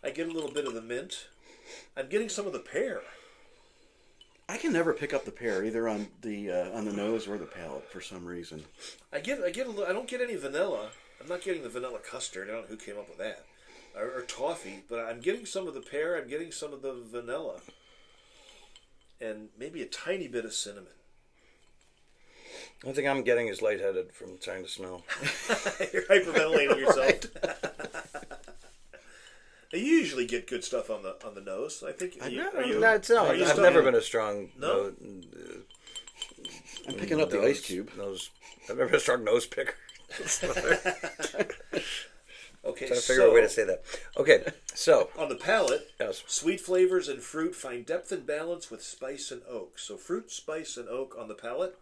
I get a little bit of the mint. I'm getting some of the pear. I can never pick up the pear either on the nose or the palate for some reason. I get a little. I don't get any vanilla. I'm not getting the vanilla custard. I don't know who came up with that, or toffee. But I'm getting some of the pear. I'm getting some of the vanilla, and maybe a tiny bit of cinnamon. The only thing I'm getting is lightheaded from trying to smell. You're hyperventilating yourself. You usually get good stuff on the nose. I think. Are you I've still- never been a strong No? I'm picking up the ice cube. Nose. I've never been a strong nose picker. Okay, Trying to figure out a way to say that. Okay, so on the palate, yes. sweet flavors and fruit find depth and balance with spice and oak. So fruit, spice, and oak on the palate.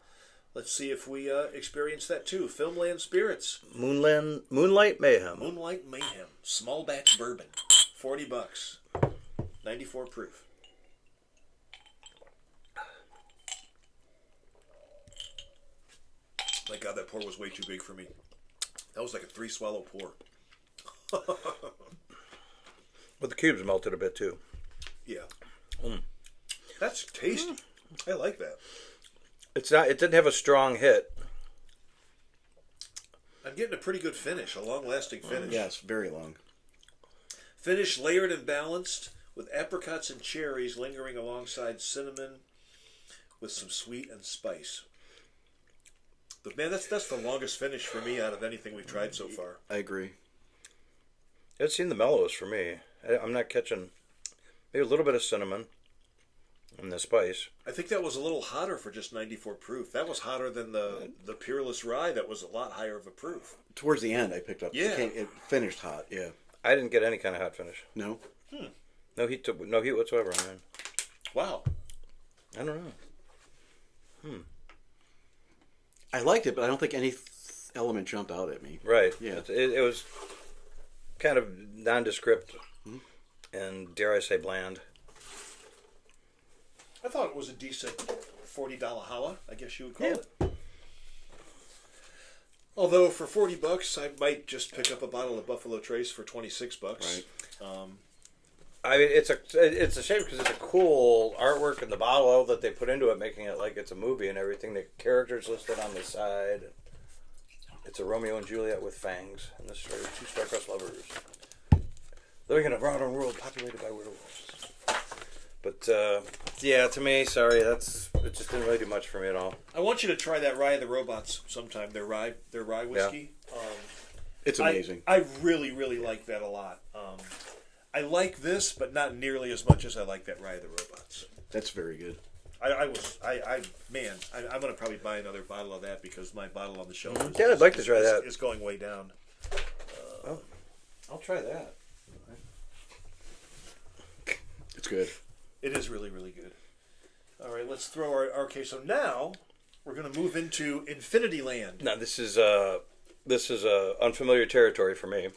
Let's see if we experience that too. Filmland Spirits, Moonlight Mayhem. Moonlight Mayhem, small batch bourbon, 40 bucks, 94 proof. My God, that pour was way too big for me. That was like a 3 swallow pour. But the cubes melted a bit too. Yeah. That's tasty. I like that. It's not. It didn't have a strong hit. I'm getting a pretty good finish, a long-lasting finish. Yes, very long. Finish layered and balanced with apricots and cherries lingering alongside cinnamon with some sweet and spice. But man, that's the longest finish for me out of anything we've tried so far. I agree. It's seen the mellowest for me. I'm not catching maybe a little bit of cinnamon and the spice. I think that was a little hotter for just 94 proof. That was hotter than the Peerless Rye. That was a lot higher of a proof. Towards the end, I picked up. Yeah. It finished hot. Yeah. I didn't get any kind of hot finish. No. No heat whatsoever on it. Wow. I don't know. I liked it, but I don't think any element jumped out at me. Right. Yeah. It was kind of nondescript and, dare I say, bland. I thought it was a decent $40 holla, I guess you would call it. Although for 40 bucks, I might just pick up a bottle of Buffalo Trace for 26 bucks. Right. I mean, it's a shame because it's a cool artwork in the bottle that they put into it, making it like it's a movie and everything. The characters listed on the side. It's a Romeo and Juliet with fangs, and the story of two star-crossed lovers living in a modern world populated by werewolves. But yeah, to me, sorry, it just didn't really do much for me at all. I want you to try that Rye of the Robots sometime. Their rye whiskey. It's amazing. I really, really like that a lot. I like this, but not nearly as much as I like that Rye of the Robots. That's very good. I'm going to probably buy another bottle of that because my bottle on the shelf Yeah, I'd like to try that. is going way down. I'll try that. It's good. It is really, really good. All right, let's throw our okay. So now we're going to move into Infinity Land. Now this is unfamiliar territory for me.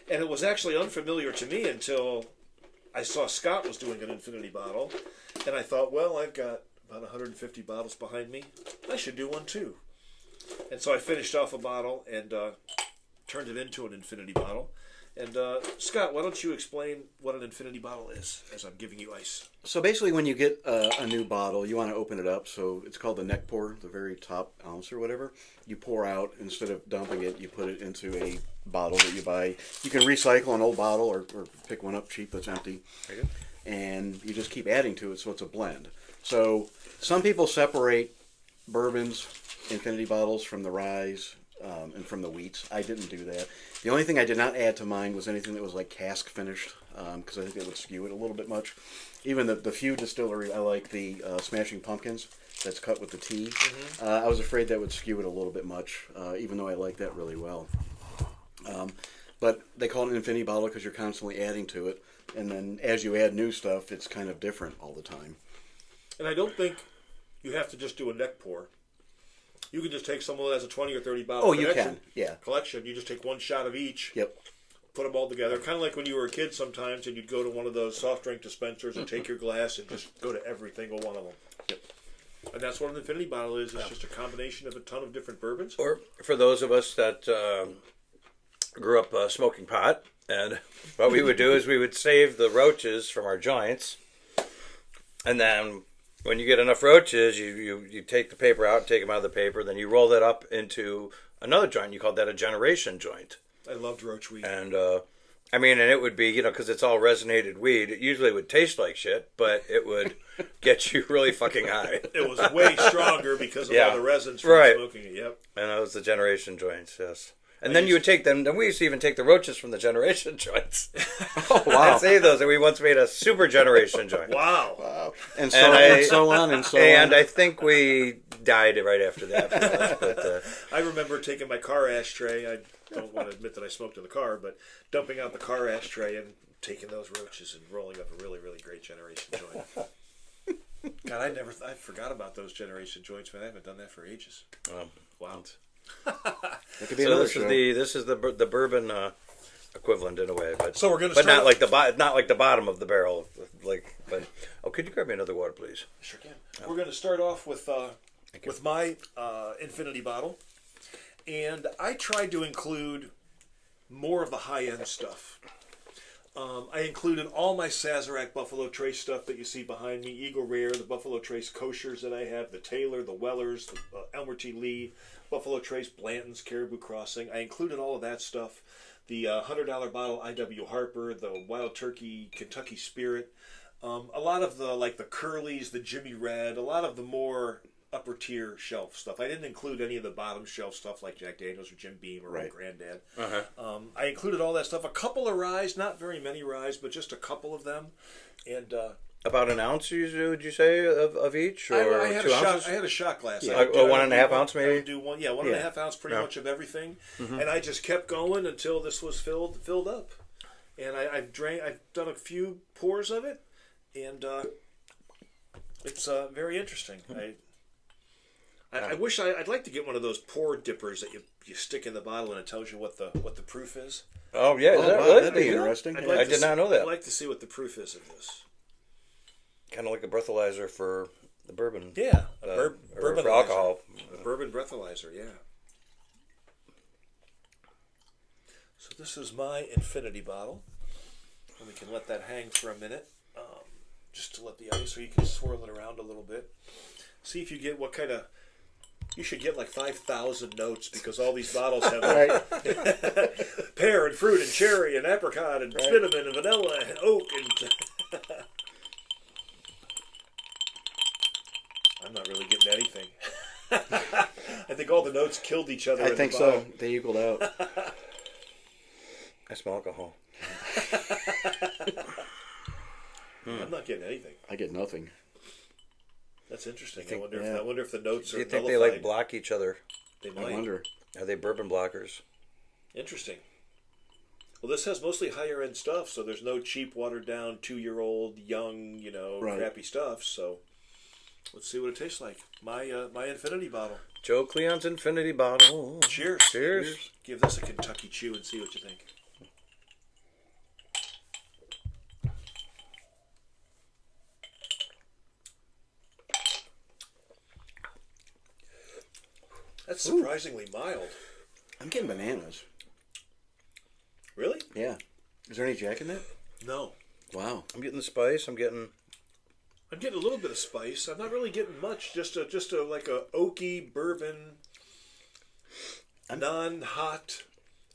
And it was actually unfamiliar to me until I saw Scott was doing an Infinity bottle. And I thought, well, I've got about 150 bottles behind me. I should do one too. And so I finished off a bottle, and turned it into an infinity bottle. And Scott, why don't you explain what an infinity bottle is, as I'm giving you ice? So basically, when you get a new bottle, you want to open it up. So it's called the neck pour, the very top ounce or whatever. You pour out, instead of dumping it, you put it into a bottle that you buy. You can recycle an old bottle or pick one up cheap that's empty. And you just keep adding to it, so it's a blend. So some people separate bourbons, infinity bottles, from the ryes and from the wheats. I didn't do that. The only thing I did not add to mine was anything that was like cask finished, because I think it would skew it a little bit much. Even the few distillery, I like the Smashing Pumpkins that's cut with the tea. I was afraid that would skew it a little bit much, even though I like that really well. But they call it an infinity bottle because you're constantly adding to it. And then as you add new stuff, it's kind of different all the time. And I don't think you have to just do a neck pour. You can just take someone that has a 20 or 30 bottle collection. You just take one shot of each. Yep. Put them all together. Kind of like when you were a kid sometimes and you'd go to one of those soft drink dispensers and take your glass and just go to every single one of them. Yep. And that's what an infinity bottle is. It's just a combination of a ton of different bourbons. Or for those of us that grew up smoking pot, and what we would do is we would save the roaches from our joints, and then when you get enough roaches, you take the paper out, take them out of the paper, then you roll that up into another joint. You called that a generation joint. I loved roach weed. And I mean, and it would be, because it's all resonated weed. It usually would taste like shit, but it would get you really fucking high. It was way stronger because of all the resins from smoking it. Yep. And that was the generation joints. Yes. And then you would take them. Then we used to even take the roaches from the generation joints. Oh wow! And save those. And we once made a super generation joint. Wow! And so on. And I think we died right after that. But, I remember taking my car ashtray. I don't want to admit that I smoked in the car, but dumping out the car ashtray and taking those roaches and rolling up a really, really great generation joint. God, I forgot about those generation joints, man. I haven't done that for ages. Wow. It could be So this is the bourbon equivalent in a way, but so we're going to but not like the bottom of the barrel, could you grab me another water, please? Sure can. We're going to start off with my infinity bottle, and I tried to include more of the high end stuff. I included all my Sazerac Buffalo Trace stuff that you see behind me, Eagle Rare, the Buffalo Trace Koshers that I have, the Taylor, the Wellers, the Elmer T. Lee, Buffalo Trace Blanton's, Caribou Crossing. I included all of that stuff. The $100 bottle I.W. Harper, the Wild Turkey Kentucky Spirit, a lot of the Curly's, the Jimmy Red, a lot of the more upper tier shelf stuff. I didn't include any of the bottom shelf stuff like Jack Daniels or Jim Beam or Old Granddad. I included all that stuff. A couple of ryes, not very many ryes, but just a couple of them. And about an ounce, would you say, of each, or I had 2 ounces? I had a shot glass. Yeah. 1.5 ounce, maybe. I would do 1.5 ounce, pretty much of everything. And I just kept going until this was filled up. And I've done a few pours of it, and it's very interesting. I wish I'd like to get one of those pour dippers that you stick in the bottle and it tells you what the proof is. Oh yeah, is that really? That'd be interesting. I did not know that. I'd like to see what the proof is of this. Kind of like a breathalyzer for the bourbon. Yeah, bourbon for alcohol. A bourbon breathalyzer, yeah. So this is my infinity bottle, and we can let that hang for a minute, just to let the ice, or you can swirl it around a little bit. See if you get what kind of. You should get like 5,000 notes because all these bottles have pear and fruit and cherry and apricot and cinnamon and vanilla and oak and. I'm not really getting anything. I think all the notes killed each other. I think so. They equaled out. I smell alcohol. I'm not getting anything. I get nothing. That's interesting. I wonder if the notes are. Do you think nullified. they block each other? They might. I wonder. Are they bourbon blockers? Interesting. Well, this has mostly higher end stuff, so there's no cheap, watered down, 2-year-old, young, crappy stuff. So let's see what it tastes like. My infinity bottle. Joe Cleon's infinity bottle. Cheers. Cheers. Give this a Kentucky chew and see what you think. That's surprisingly mild. I'm getting bananas. Yeah. Is there any Jack in that? No. Wow. I'm getting the spice. I'm getting I'm getting a little bit of spice. I'm not really getting much. Just a like a oaky bourbon, non-hot.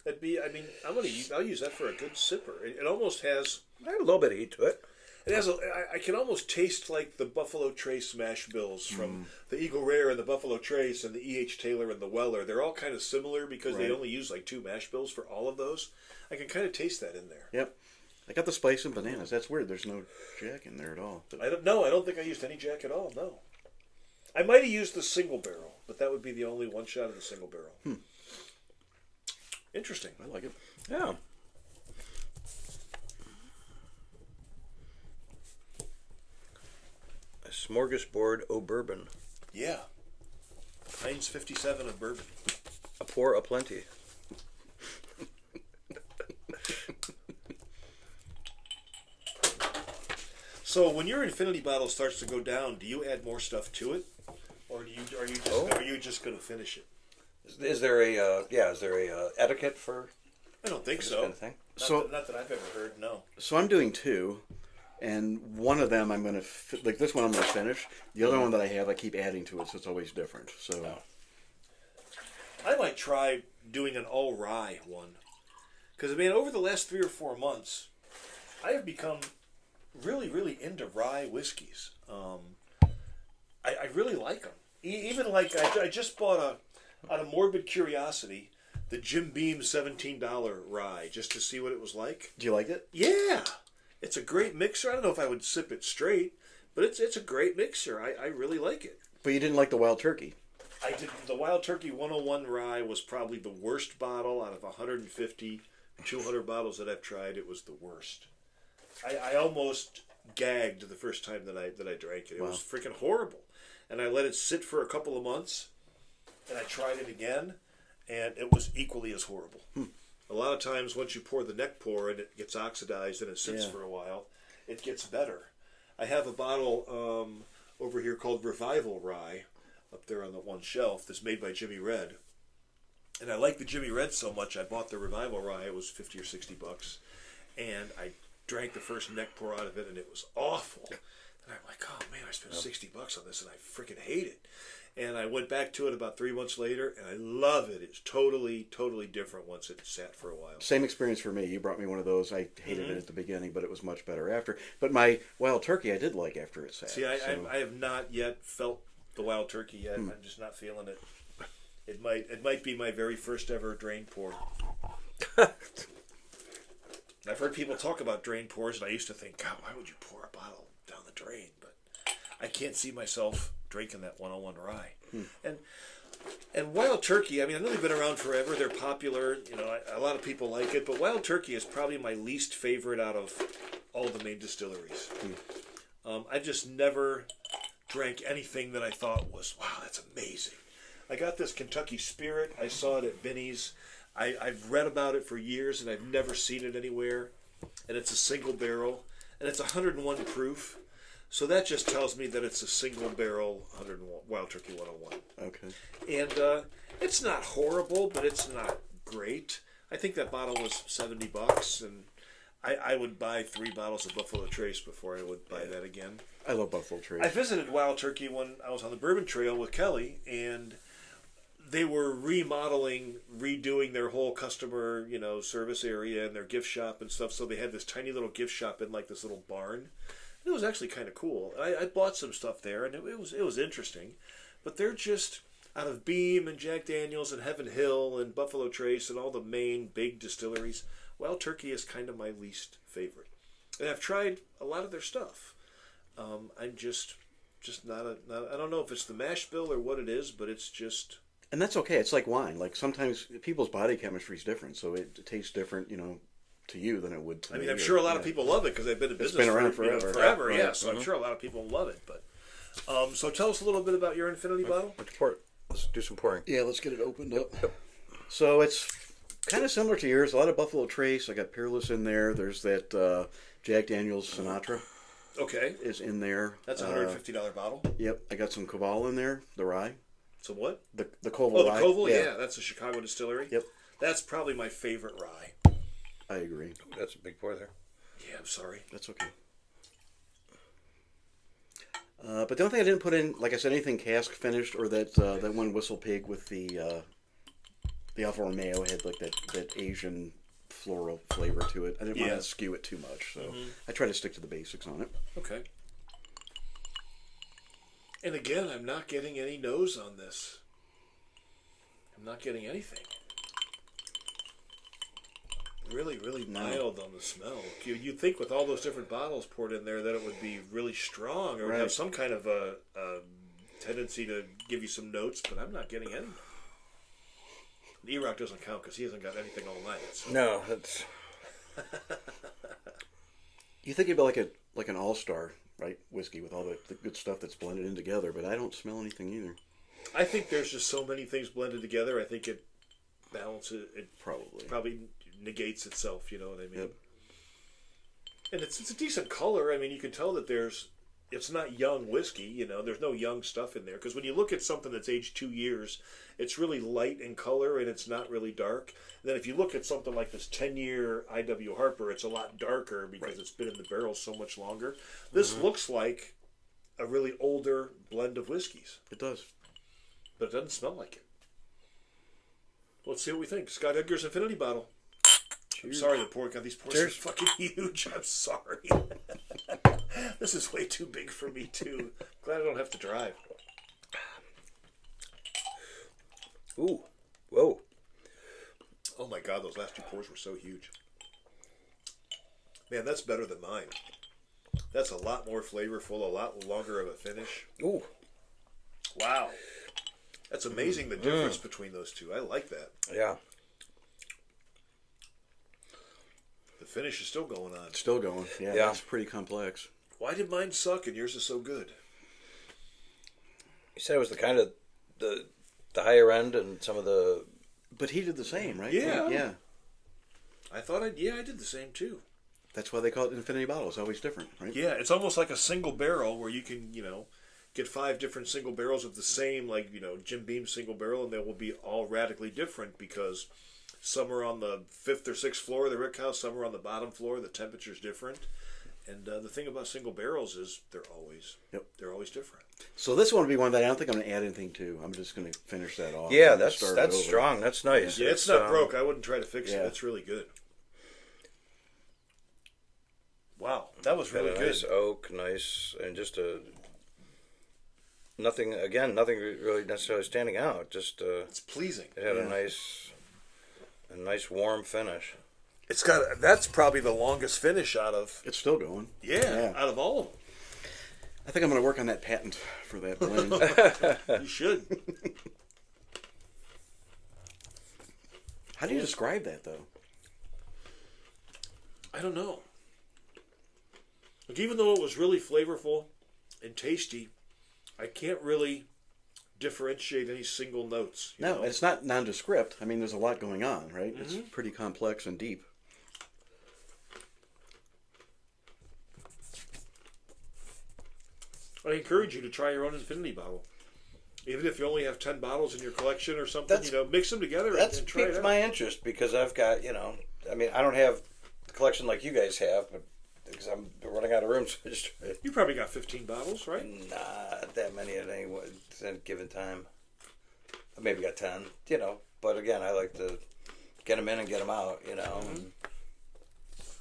That'd be. I mean, I'll use that for a good sipper. It almost has. I have a little bit of heat to it. It has. I can almost taste like the Buffalo Trace mash bills from the Eagle Rare and the Buffalo Trace and the E.H. Taylor and the Weller. They're all kind of similar because they only use like 2 mash bills for all of those. I can kind of taste that in there. Yep. I got the spice and bananas. That's weird. There's no Jack in there at all. I don't think I used any Jack at all. No. I might have used the single barrel, but that would be the only one shot of the single barrel. Interesting. I like it. Yeah. A smorgasbord o' bourbon. Yeah. Heinz 57 of bourbon. A pour a plenty. So when your infinity bottle starts to go down, do you add more stuff to it, or are you just going to finish it? Is there a etiquette for? I don't think this so. kind of thing? Not that I've ever heard. No. So I'm doing 2, and one of them I'm going to like this one I'm going to finish. The other one that I have, I keep adding to it, so it's always different. So I might try doing an all rye one, because I mean, over the last 3 or 4 months, I have become really into rye whiskeys. I really like them. Even like I just bought out of morbid curiosity the Jim Beam $17 rye just to see what it was like. do you like it? Yeah, it's a great mixer. I don't know if I would sip it straight, but it's a great mixer. I really like it. But you didn't like the Wild Turkey. I did. The Wild Turkey 101 rye was probably the worst bottle out of 150, 200 bottles that I've tried. It was the worst. I almost gagged the first time that I drank it. It was freaking horrible. And I let it sit for a couple of months, and I tried it again, and it was equally as horrible. A lot of times once you pour the neck pour and it gets oxidized and it sits for a while, it gets better. I have a bottle over here called Revival Rye up there on the one shelf that's made by Jimmy Red. And I like the Jimmy Red so much, I bought the Revival Rye. It was $50 or $60. And I drank the first neck pour out of it, and it was awful. And I'm like, oh man, I spent $60 on this, and I freaking hate it. And I went back to it about 3 months later, and I love it. It's totally different once it sat for a while. Same experience for me. You brought me one of those. I hated it at the beginning, but it was much better after. But my Wild Turkey I did like after it sat. See, I have not yet felt the Wild Turkey yet. I'm just not feeling it. It might be my very first ever drain pour. I've heard people talk about drain pours, and I used to think, God, why would you pour a bottle down the drain? But I can't see myself drinking that 101 rye. And Wild Turkey, I mean, I know they've been around forever. They're popular. You know, a lot of people like it. But Wild Turkey is probably my least favorite out of all the main distilleries. I just never drank anything that I thought was, wow, that's amazing. I got this Kentucky Spirit. I saw it at Binny's. I've read about it for years, and I've never seen it anywhere. And it's a single barrel, and it's 101 proof. So that just tells me that it's a single barrel 101 Wild Turkey 101. Okay. And it's not horrible, but it's not great. I think that bottle was $70, and I would buy 3 bottles of Buffalo Trace before I would buy that again. I love Buffalo Trace. I visited Wild Turkey when I was on the Bourbon Trail with Kelly, and they were redoing their whole customer, service area and their gift shop and stuff. So they had this tiny little gift shop in like this little barn. It was actually kind of cool. I bought some stuff there, and it was interesting. But they're just out of Beam and Jack Daniels and Heaven Hill and Buffalo Trace and all the main big distilleries. Wild Turkey is kind of my least favorite, and I've tried a lot of their stuff. I'm just not I don't know if it's the mash bill or what it is, but it's just. And that's okay. It's like wine. Like sometimes people's body chemistry is different, so it tastes different, to you than it would to me. I mean, I'm sure a lot of people love it because they've been in business around forever. Right. Yeah, so I'm sure a lot of people love it. But so tell us a little bit about your Infinity bottle. Let's pour it. Let's do some pouring. Yeah, let's get it opened up. So it's kind of similar to yours. A lot of Buffalo Trace. I got Peerless in there. There's that Jack Daniels Sinatra. Okay. Is in there. That's a $150 bottle. Yep. I got some Koval in there, the rye. So what? The Koval rye. Oh, the Koval? Yeah, that's a Chicago distillery. Yep. That's probably my favorite rye. I agree. That's a big pour there. Yeah, I'm sorry. That's okay. But the only thing I didn't put in, like I said, anything cask finished, or that one Whistlepig with the Alfa Romeo had like that Asian floral flavor to it. I didn't want to skew it too much, so I try to stick to the basics on it. Okay. And again, I'm not getting any nose on this. I'm not getting anything. Really, really mild on the smell. You'd think with all those different bottles poured in there that it would be really strong or would have some kind of a tendency to give you some notes, but I'm not getting any. E-Rock doesn't count because he hasn't got anything all night. So. No, that's... You think it'd be like an all-star, right, whiskey with all the good stuff that's blended in together, but I don't smell anything either. I think there's just so many things blended together. I think it balances. It probably negates itself. You know what I mean? Yep. And it's a decent color. I mean, you can tell that it's not young whiskey. You know, there's no young stuff in there because when you look at something that's aged 2 years, it's really light in color and it's not really dark. And then if you look at something like this 10-year I.W. Harper, it's a lot darker because it's been in the barrel so much longer. This looks like a really older blend of whiskeys. It does. But it doesn't smell like it. Let's see what we think. Scott Edgar's Infinity Bottle. Cheers. I'm sorry, these pours are fucking huge. I'm sorry. This is way too big for me, too. Glad I don't have to drive. Ooh. Whoa. Oh my God, those last two pours were so huge. Man, that's better than mine. That's a lot more flavorful, a lot longer of a finish. Ooh. Wow. That's amazing, the difference between those two. I like that. Yeah. The finish is still going on. It's still going. Yeah, it's pretty complex. Why did mine suck and yours is so good? You said it was the kind of the higher end and some of the... But he did the same, right? Yeah. Yeah. I thought I did the same too. That's why they call it Infinity Bottle. It's always different, right? Yeah, it's almost like a single barrel where you can, get 5 different single barrels of the same, like, Jim Beam's single barrel, and they will be all radically different because some are on the 5th or 6th floor of the rick house, some are on the bottom floor, the temperature's different. And the thing about single barrels is they're always different. So this one will be one that I don't think I'm going to add anything to. I'm just going to finish that off. Yeah, that's strong. That's nice. Yeah, it's not broke. I wouldn't try to fix it. It's really good. Wow, that was really good. Nice oak, nice, and just nothing really necessarily standing out. Just it's pleasing. It had a nice warm finish. That's probably the longest finish out of. It's still going. Yeah, out of all of them. I think I'm going to work on that patent for that blend. You should. How do you describe that, though? I don't know. Like, even though it was really flavorful and tasty, I can't really differentiate any single notes. You know? It's not nondescript. I mean, there's a lot going on, right? Mm-hmm. It's pretty complex and deep. I encourage you to try your own Infinity Bottle. Even if you only have 10 bottles in your collection or something, mix them together and try it out. That's piqued my interest because I've got, I mean, I don't have the collection like you guys have, but because I'm running out of room. So you probably got 15 bottles, right? Not that many at any given time. I maybe got 10, But again, I like to get them in and get them out,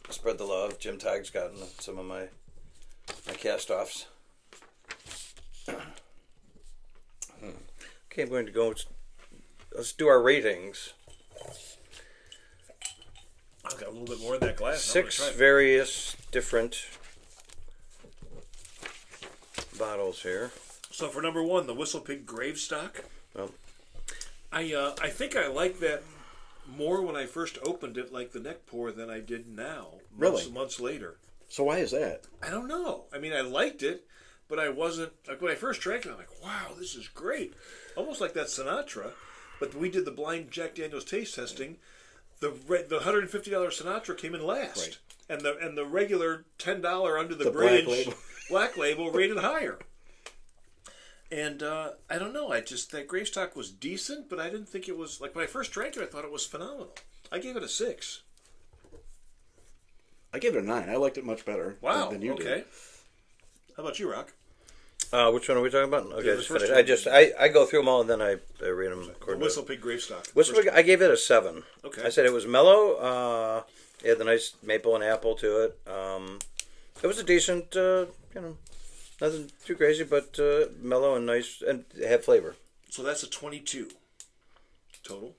Spread the love. Jim Tig's gotten some of my cast-offs. Okay, I'm going to go. Let's do our ratings. I've got a little bit more in that glass. 6 various different bottles here. So for number 1, the Whistlepig Gravestock. Well, I think I like that more when I first opened it, like the neck pour, than I did now. Really? Months later. So why is that? I don't know. I mean, I liked it, but I wasn't like when I first drank it. I'm like, wow, this is great, almost like that Sinatra. But we did the blind Jack Daniel's taste testing. The $150 Sinatra came in last, and the regular $10 under the bridge black label rated higher. And I don't know. That Gravestock was decent, but I didn't think it was like when I first drank it. I thought it was phenomenal. I gave it a 6. I gave it a 9. I liked it much better than you okay. did. How about you, Rock? Which one are we talking about? Okay, the just first finish. one. I go through them all and then I read them. The Whistlepig Gravestock. Whistlepig, I gave it a 7. Okay. I said it was mellow. It had the nice maple and apple to it. It was a decent, nothing too crazy, but mellow and nice, and it had flavor. So that's a 22 total.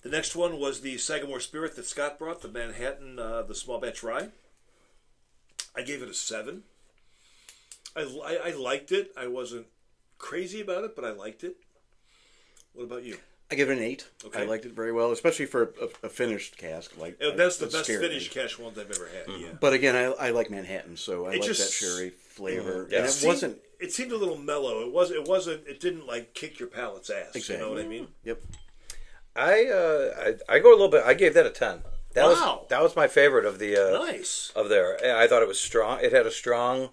The next one was the Sagamore Spirit that Scott brought, the Manhattan, the small batch rye. I gave it a 7. I liked it. I wasn't crazy about it, but I liked it. What about you? I give it an 8. Okay. I liked it very well, especially for a finished cask. That's the best finished cash ones I've ever had. Mm-hmm. Yeah. But again, I like Manhattan, so I like that cherry flavor. Yeah. And it wasn't It seemed a little mellow. It wasn't. It didn't like kick your palate's ass. exactly. You know what I mean? Yep. I go a little bit. I gave that a 10. Wow. That was my favorite of the Nice. of there. I thought it was strong. It had a strong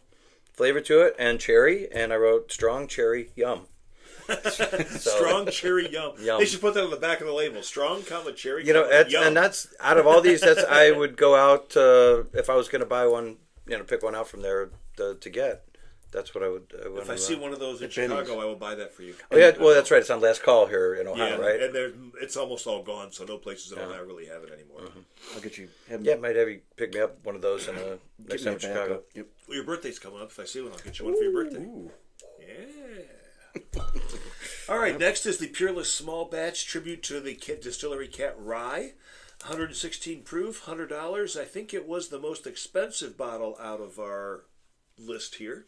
flavor to it and cherry, and I wrote strong cherry yum. Strong cherry yum. Yum. They should put that on the back of the label. Strong, cherry. It's, yum. and that's out of all these. I would go out if I was going to buy one. Pick one out from there to get. That's what I would. If I see one of those in Chicago, I will buy that for you. Oh yeah, well that's right. It's on last call here in Ohio, right? And it's almost all gone, so no places in Ohio really have it anymore. Mm-hmm. I'll get you. Might have you pick me up one of those next time in Chicago. Yep. Well, your birthday's coming up. If I see one, I'll get you one for your birthday. Ooh. Yeah. All right, next is the Peerless Small Batch Tribute to the Distillery Cat Rye. 116 proof, $100. I think it was the most expensive bottle out of our list here.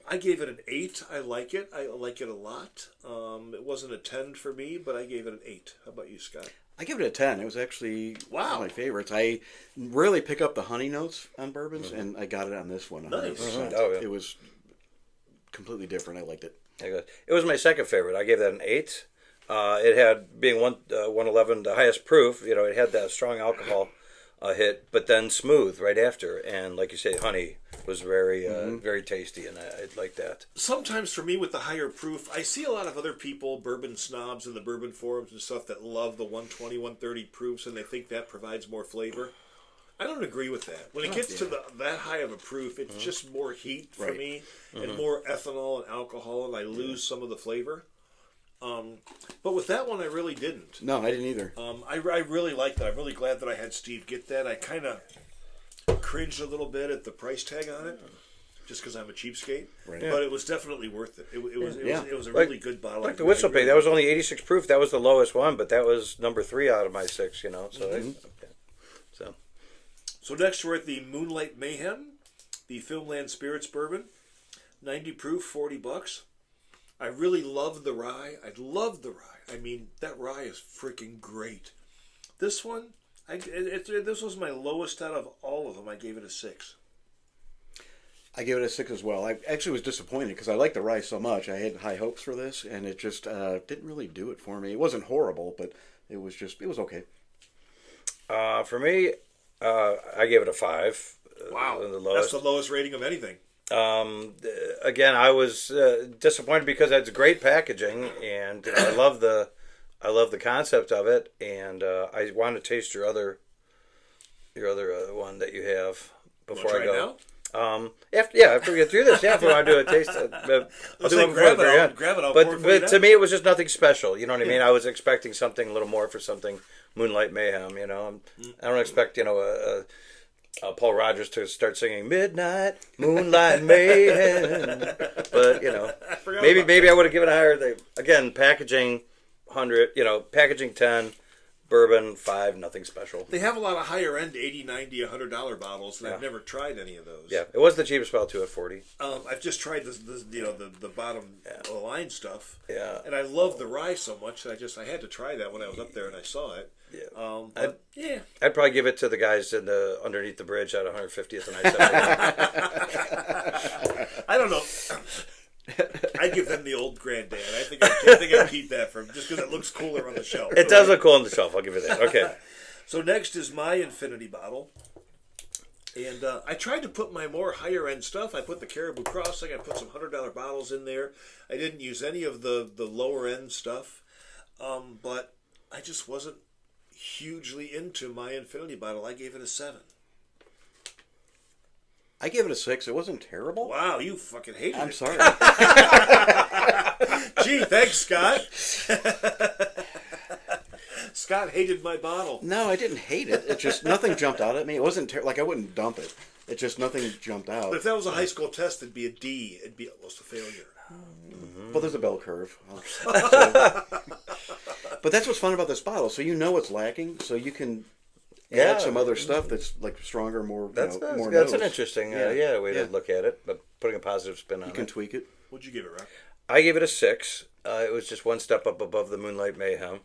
I gave it an 8. I like it. I like it a lot. It wasn't a 10 for me, but I gave it an 8. How about you, Scott? I give it a 10. It was actually one Wow. of my favorites. I really pick up the honey notes on bourbons, and I got it on this one. 100%. Nice. Oh, yeah. It was completely different. I liked it. It was my second favorite. I gave that an 8. It had, being 111, the highest proof, it had that strong alcohol hit, but then smooth right after. And like you say, honey was very, very tasty, and I like that. Sometimes for me with the higher proof, I see a lot of other people, bourbon snobs in the bourbon forums and stuff, that love the 120, 130 proofs, and they think that provides more flavor. I don't agree with that. When it gets to that high of a proof, it's just more heat for me, and more ethanol and alcohol, and I lose some of the flavor. But with that one, I really didn't. No, I didn't either. I really liked that. I'm really glad that I had Steve get that. I kind of cringed a little bit at the price tag on it, just because I'm a cheapskate. Right. But it was definitely worth it. It was a really good bottle. Like the Whistlepig, that was only 86 proof. That was the lowest one, but that was number 3 out of my 6. So next we're at the Moonlight Mayhem, the Filmland Spirits Bourbon, 90 proof, $40. I really love the rye. I love the rye. I mean, that rye is freaking great. This one, this was my lowest out of all of them. I gave it a 6. I gave it a 6 as well. I actually was disappointed because I liked the rye so much. I had high hopes for this, and it just didn't really do it for me. It wasn't horrible, but it was okay. For me, I gave it a 5. Wow, the that's the lowest rating of anything. Again, I was disappointed because it's great packaging, and I love the concept of it, and I want to taste your other one that you have before I go. Now? After we get through this, if we want to do a taste, I'll do it before the very end. Grab it. I'll pour it for you But to me, it was just nothing special. You know what I mean? I was expecting something a little more for something Moonlight Mayhem. I don't expect Paul Rogers to start singing Midnight Moonlight Mayhem, but maybe I would have given a higher. Again, packaging 100, packaging 10, bourbon 5, nothing special. They have a lot of higher end $80, $90, $100 bottles, and I've never tried any of those. Yeah, it was the cheapest bottle too at 40. I've just tried the bottom of the line stuff. Yeah, and I love the rye so much that I had to try that when I was up there and I saw it. Yeah. I'd probably give it to the guys in the underneath the bridge at 150th and I I don't know. I'd give them the old granddad. I think I'd keep that from just because it looks cooler on the shelf. It does look cool on the shelf. I'll give it that. Okay. So next is my Infinity bottle. And I tried to put my more higher end stuff. I put the Caribou Crossing. I put some $100 bottles in there. I didn't use any of the lower end stuff. But I just wasn't hugely into my Infinity bottle. I gave it a 7. I gave it a 6. It wasn't terrible. Wow, you fucking hated it. I'm sorry. Gee, thanks, Scott. Scott hated my bottle. No, I didn't hate it. It just, nothing jumped out at me. It wasn't like I wouldn't dump it. It just, nothing jumped out. But if that was a high school test, it'd be a D. It'd be almost a failure. Well, there's a bell curve. But that's what's fun about this bottle. So you know what's lacking, so you can add some other stuff that's like stronger, more. That's more that's notes. an interesting way to look at it, but putting a positive spin on it. You can tweak it. What'd you give it, Rob? I gave it a 6. It was just one step up above the Moonlight Mayhem.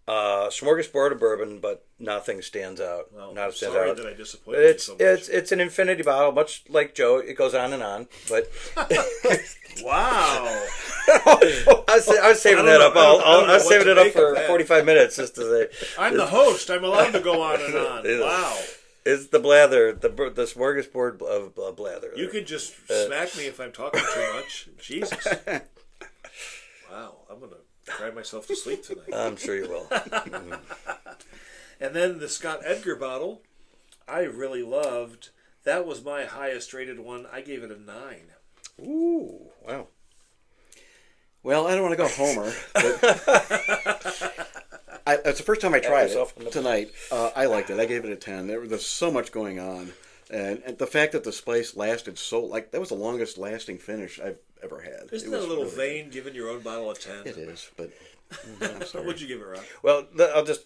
Smorgasbord of bourbon, but nothing stands out. Well, Not I'm stands sorry out. that I disappointed you so much. It's an infinity bottle, much like Joe. It goes on and on, but Wow. I was saving that up. I was saving it up for 45 minutes just to say. I'm the host. I'm allowed to go on and on. Wow. It's the blather, the smorgasbord of blather. You could just smack me if I'm talking too much. Jesus. Wow. I'm going to cry myself to sleep tonight. I'm sure you will. And then the Scott Edgar bottle, I really loved. That was my highest rated one. I gave it a 9. Ooh, wow. Well, I don't want to go Homer, but it's the first time I tried it tonight. I liked it. I gave it a 10. There's so much going on. And the fact that the spice lasted that was the longest lasting finish I've ever had. Isn't that a little vain, giving your own bottle a 10? It is, but I'm sorry. What'd you give it, Rob? Well, I'll just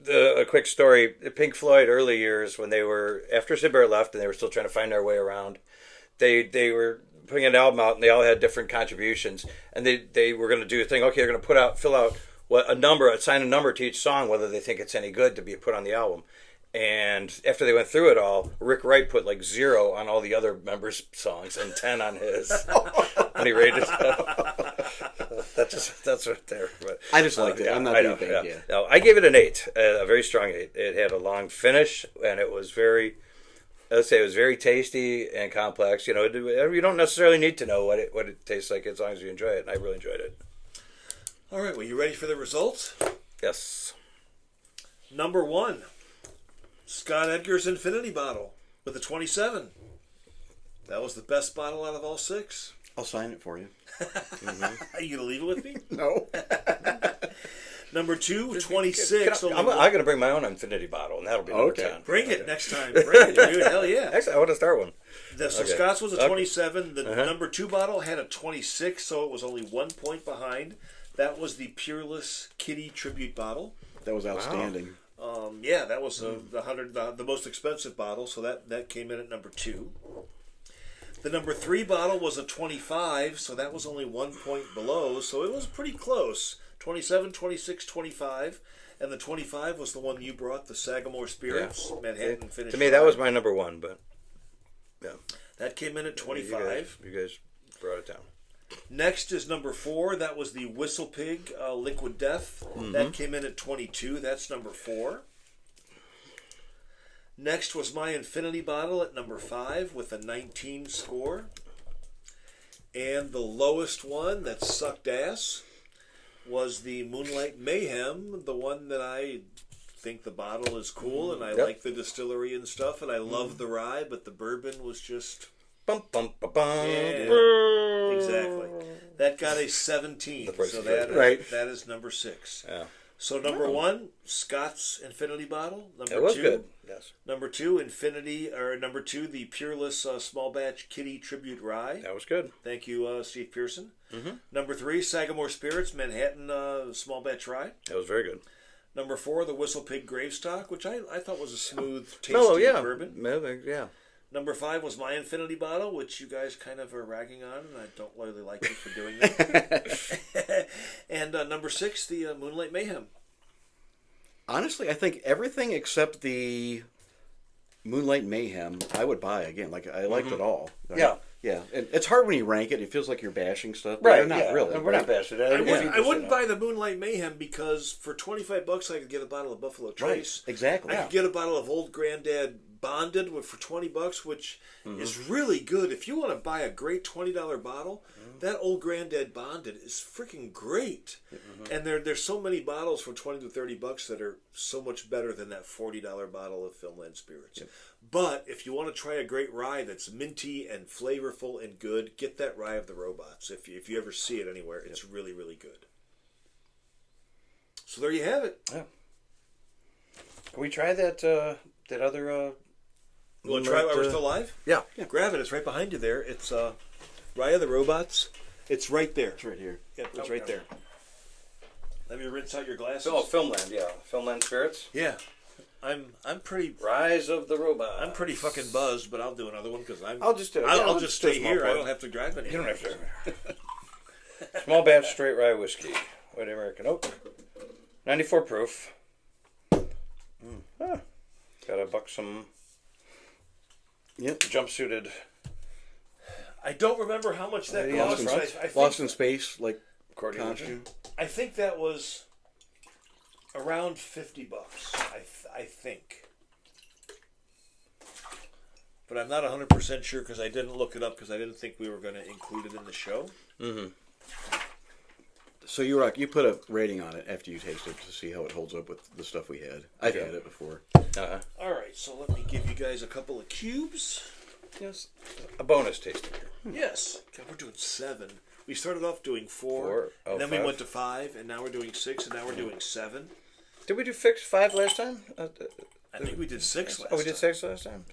a quick story. Pink Floyd, early years when they were after Sid Barrett left and they were still trying to find their way around. They were putting an album out and they all had different contributions and they were going to do a thing. Okay, they're going to fill out assign a number to each song, whether they think it's any good to be put on the album. And after they went through it all, Rick Wright put 0 on all the other members' songs and 10 on his. And he rated it. That's right there. But, I just liked it. I'm not being big. Yeah. No, I gave it an 8, a very strong 8. It had a long finish, and it was very, let's say, it was very tasty and complex. You don't necessarily need to know what it tastes like as long as you enjoy it. And I really enjoyed it. All right, well, you ready for the results? Yes. Number 1, Scott Edgar's Infinity bottle with a 27. That was the best bottle out of all 6. I'll sign it for you. Are you going to leave it with me? No. Number 2, 26. I'm going to bring my own Infinity bottle, and that'll be number 10. Bring it next time. Bring it, dude. Hell yeah. Actually, I want to start one. So Scott's was a 27. The number 2 bottle had a 26, so it was only 1 point behind. That was the Peerless Kitty Tribute bottle. That was outstanding. Yeah, that was the most expensive bottle, so that came in at number 2. The number 3 bottle was a 25, so that was only 1 point below, so it was pretty close. 27, 26, 25, and the 25 was the one you brought, the Sagamore Spirits, Manhattan Finish. To me, that was my number 1, but yeah. That came in at 25. You guys brought it down. Next is number 4. That was the Whistlepig Liquid Death. That came in at 22. That's number 4. Next was my Infinity bottle at number 5 with a 19 score. And the lowest one that sucked ass was the Moonlight Mayhem, the one that I think the bottle is cool and I like the distillery and stuff and I love the rye, but the bourbon was just... Bum, bum, bum, bum. Yeah, exactly. That got a 17. So that is number 6. Yeah. So number 1, Scott's Infinity bottle. Number it was 2, good. Yes. Number 2, number 2, the Peerless Small Batch Kitty Tribute Rye. That was good. Thank you, Steve Pearson. Number 3, Sagamore Spirits Manhattan Small Batch Rye. That was very good. Number 4, the Whistlepig Gravestock, which I thought was a smooth, tasty bourbon. Yeah. Number 5 was my Infinity bottle, which you guys kind of are ragging on, and I don't really like you for doing that. And number 6, the Moonlight Mayhem. Honestly, I think everything except the Moonlight Mayhem I would buy again. I liked it all. Yeah. Yeah. And it's hard when you rank it. It feels like you're bashing stuff. But Right. you're not really. We're not bashing it. I wouldn't buy the Moonlight Mayhem because for $25 I could get a bottle of Buffalo Trace. Right. Exactly. I could get a bottle of Old Granddad bonded for $20, which is really good. If you want to buy a great $20 bottle, that Old Granddad Bonded is freaking great. And there's so many bottles for $20 to $30 that are so much better than that $40 bottle of Filmland Spirits. But if you want to try a great rye that's minty and flavorful and good, get that Rye of the Robots. If you ever see it anywhere, it's really, really good. So there you have it. Yeah. Can we try that other... You want to try it while we're still live? Yeah. Grab it. It's right behind you there. It's Rye of the Robots. It's right there. It's right here. Yep, it's right there. Let me rinse out your glasses. Oh, Filmland, yeah. Filmland Spirits. Yeah. I'm pretty... Rise of the Robot. I'm pretty fucking buzzed, but I'll do another one because I'll just do it. I'll Yeah, just stay small here. I pour. don't have to drive anywhere. You don't have to. Small batch straight rye whiskey. White American oak. 94 proof. Got a buxom jumpsuited. I don't remember how much that cost. I think, Lost in Space, like Accordion. costume. I think that was around $50. I think. But I'm not 100% sure because I didn't look it up because I didn't think we were going to include it in the show. So you put a rating on it after you taste it to see how it holds up with the stuff we had. I've had it before. All right, so let me give you guys a couple of cubes. Yes. A bonus tasting here. Yes. God, we're doing 7. We started off doing 4, Four. Oh, and then we 5. went to 5, and now we're doing 6, and now we're doing 7. Did we do 5 last time? I think we did 6 last time. Oh, we did 6 last time?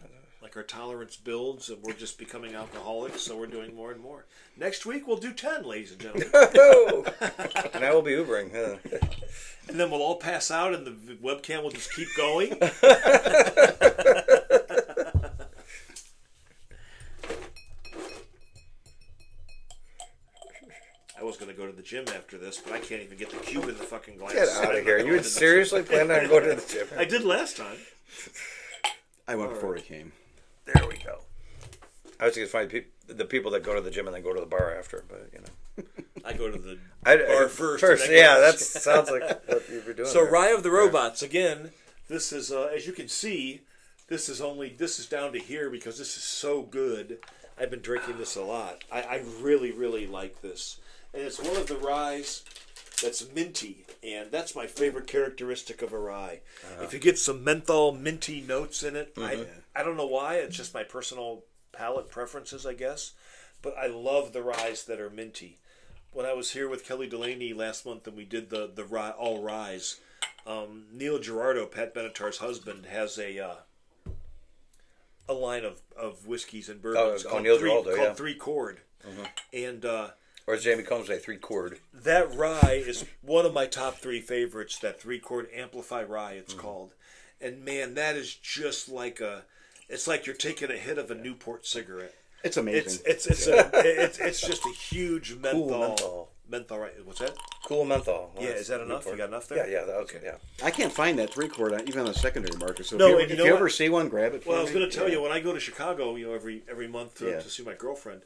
Like our tolerance builds, and we're just becoming alcoholics, so we're doing more and more. Next week, we'll do 10, ladies and gentlemen. And I will be Ubering. And then we'll all pass out, and the webcam will just keep going. I was going to go to the gym after this, but I can't even get the cube in the fucking glass. Get out of here. You would seriously plan on going to the gym? I did last time. I went before he came. There we go. I was going to find the people that go to the gym and then go to the bar after, but you know. I go to the bar first. Yeah, that sounds like what you were doing. So there. Rye of the Robots, again, this is, as you can see, this is down to here because this is so good. I've been drinking this a lot. I really, really like this. And it's one of the ryes that's minty, and that's my favorite characteristic of a rye. If you get some menthol, minty notes in it, I don't know why, it's just my personal palate preferences, I guess, but I love the ryes that are minty. When I was here with Kelly Delaney last month and we did the rye, all ryes, Neil Gerardo, Pat Benatar's husband, has a line of whiskeys and bourbons called Three Chord. And or as Jamie Combs say, 3 chord. that rye is one of my top 3 favorites, that 3 chord Amplify Rye, it's called. And man, that is just like it's like you're taking a hit of a Newport cigarette. It's amazing. It's just a huge menthol. Cool menthol, right? What's that? Cool menthol. Yeah, is that enough? You got enough there? Yeah, that was good. Yeah. I can't find that 3 chord even on the secondary market. So No, if you ever see one, grab it for me. Well, I was going to tell you, when I go to Chicago, every month to see my girlfriend,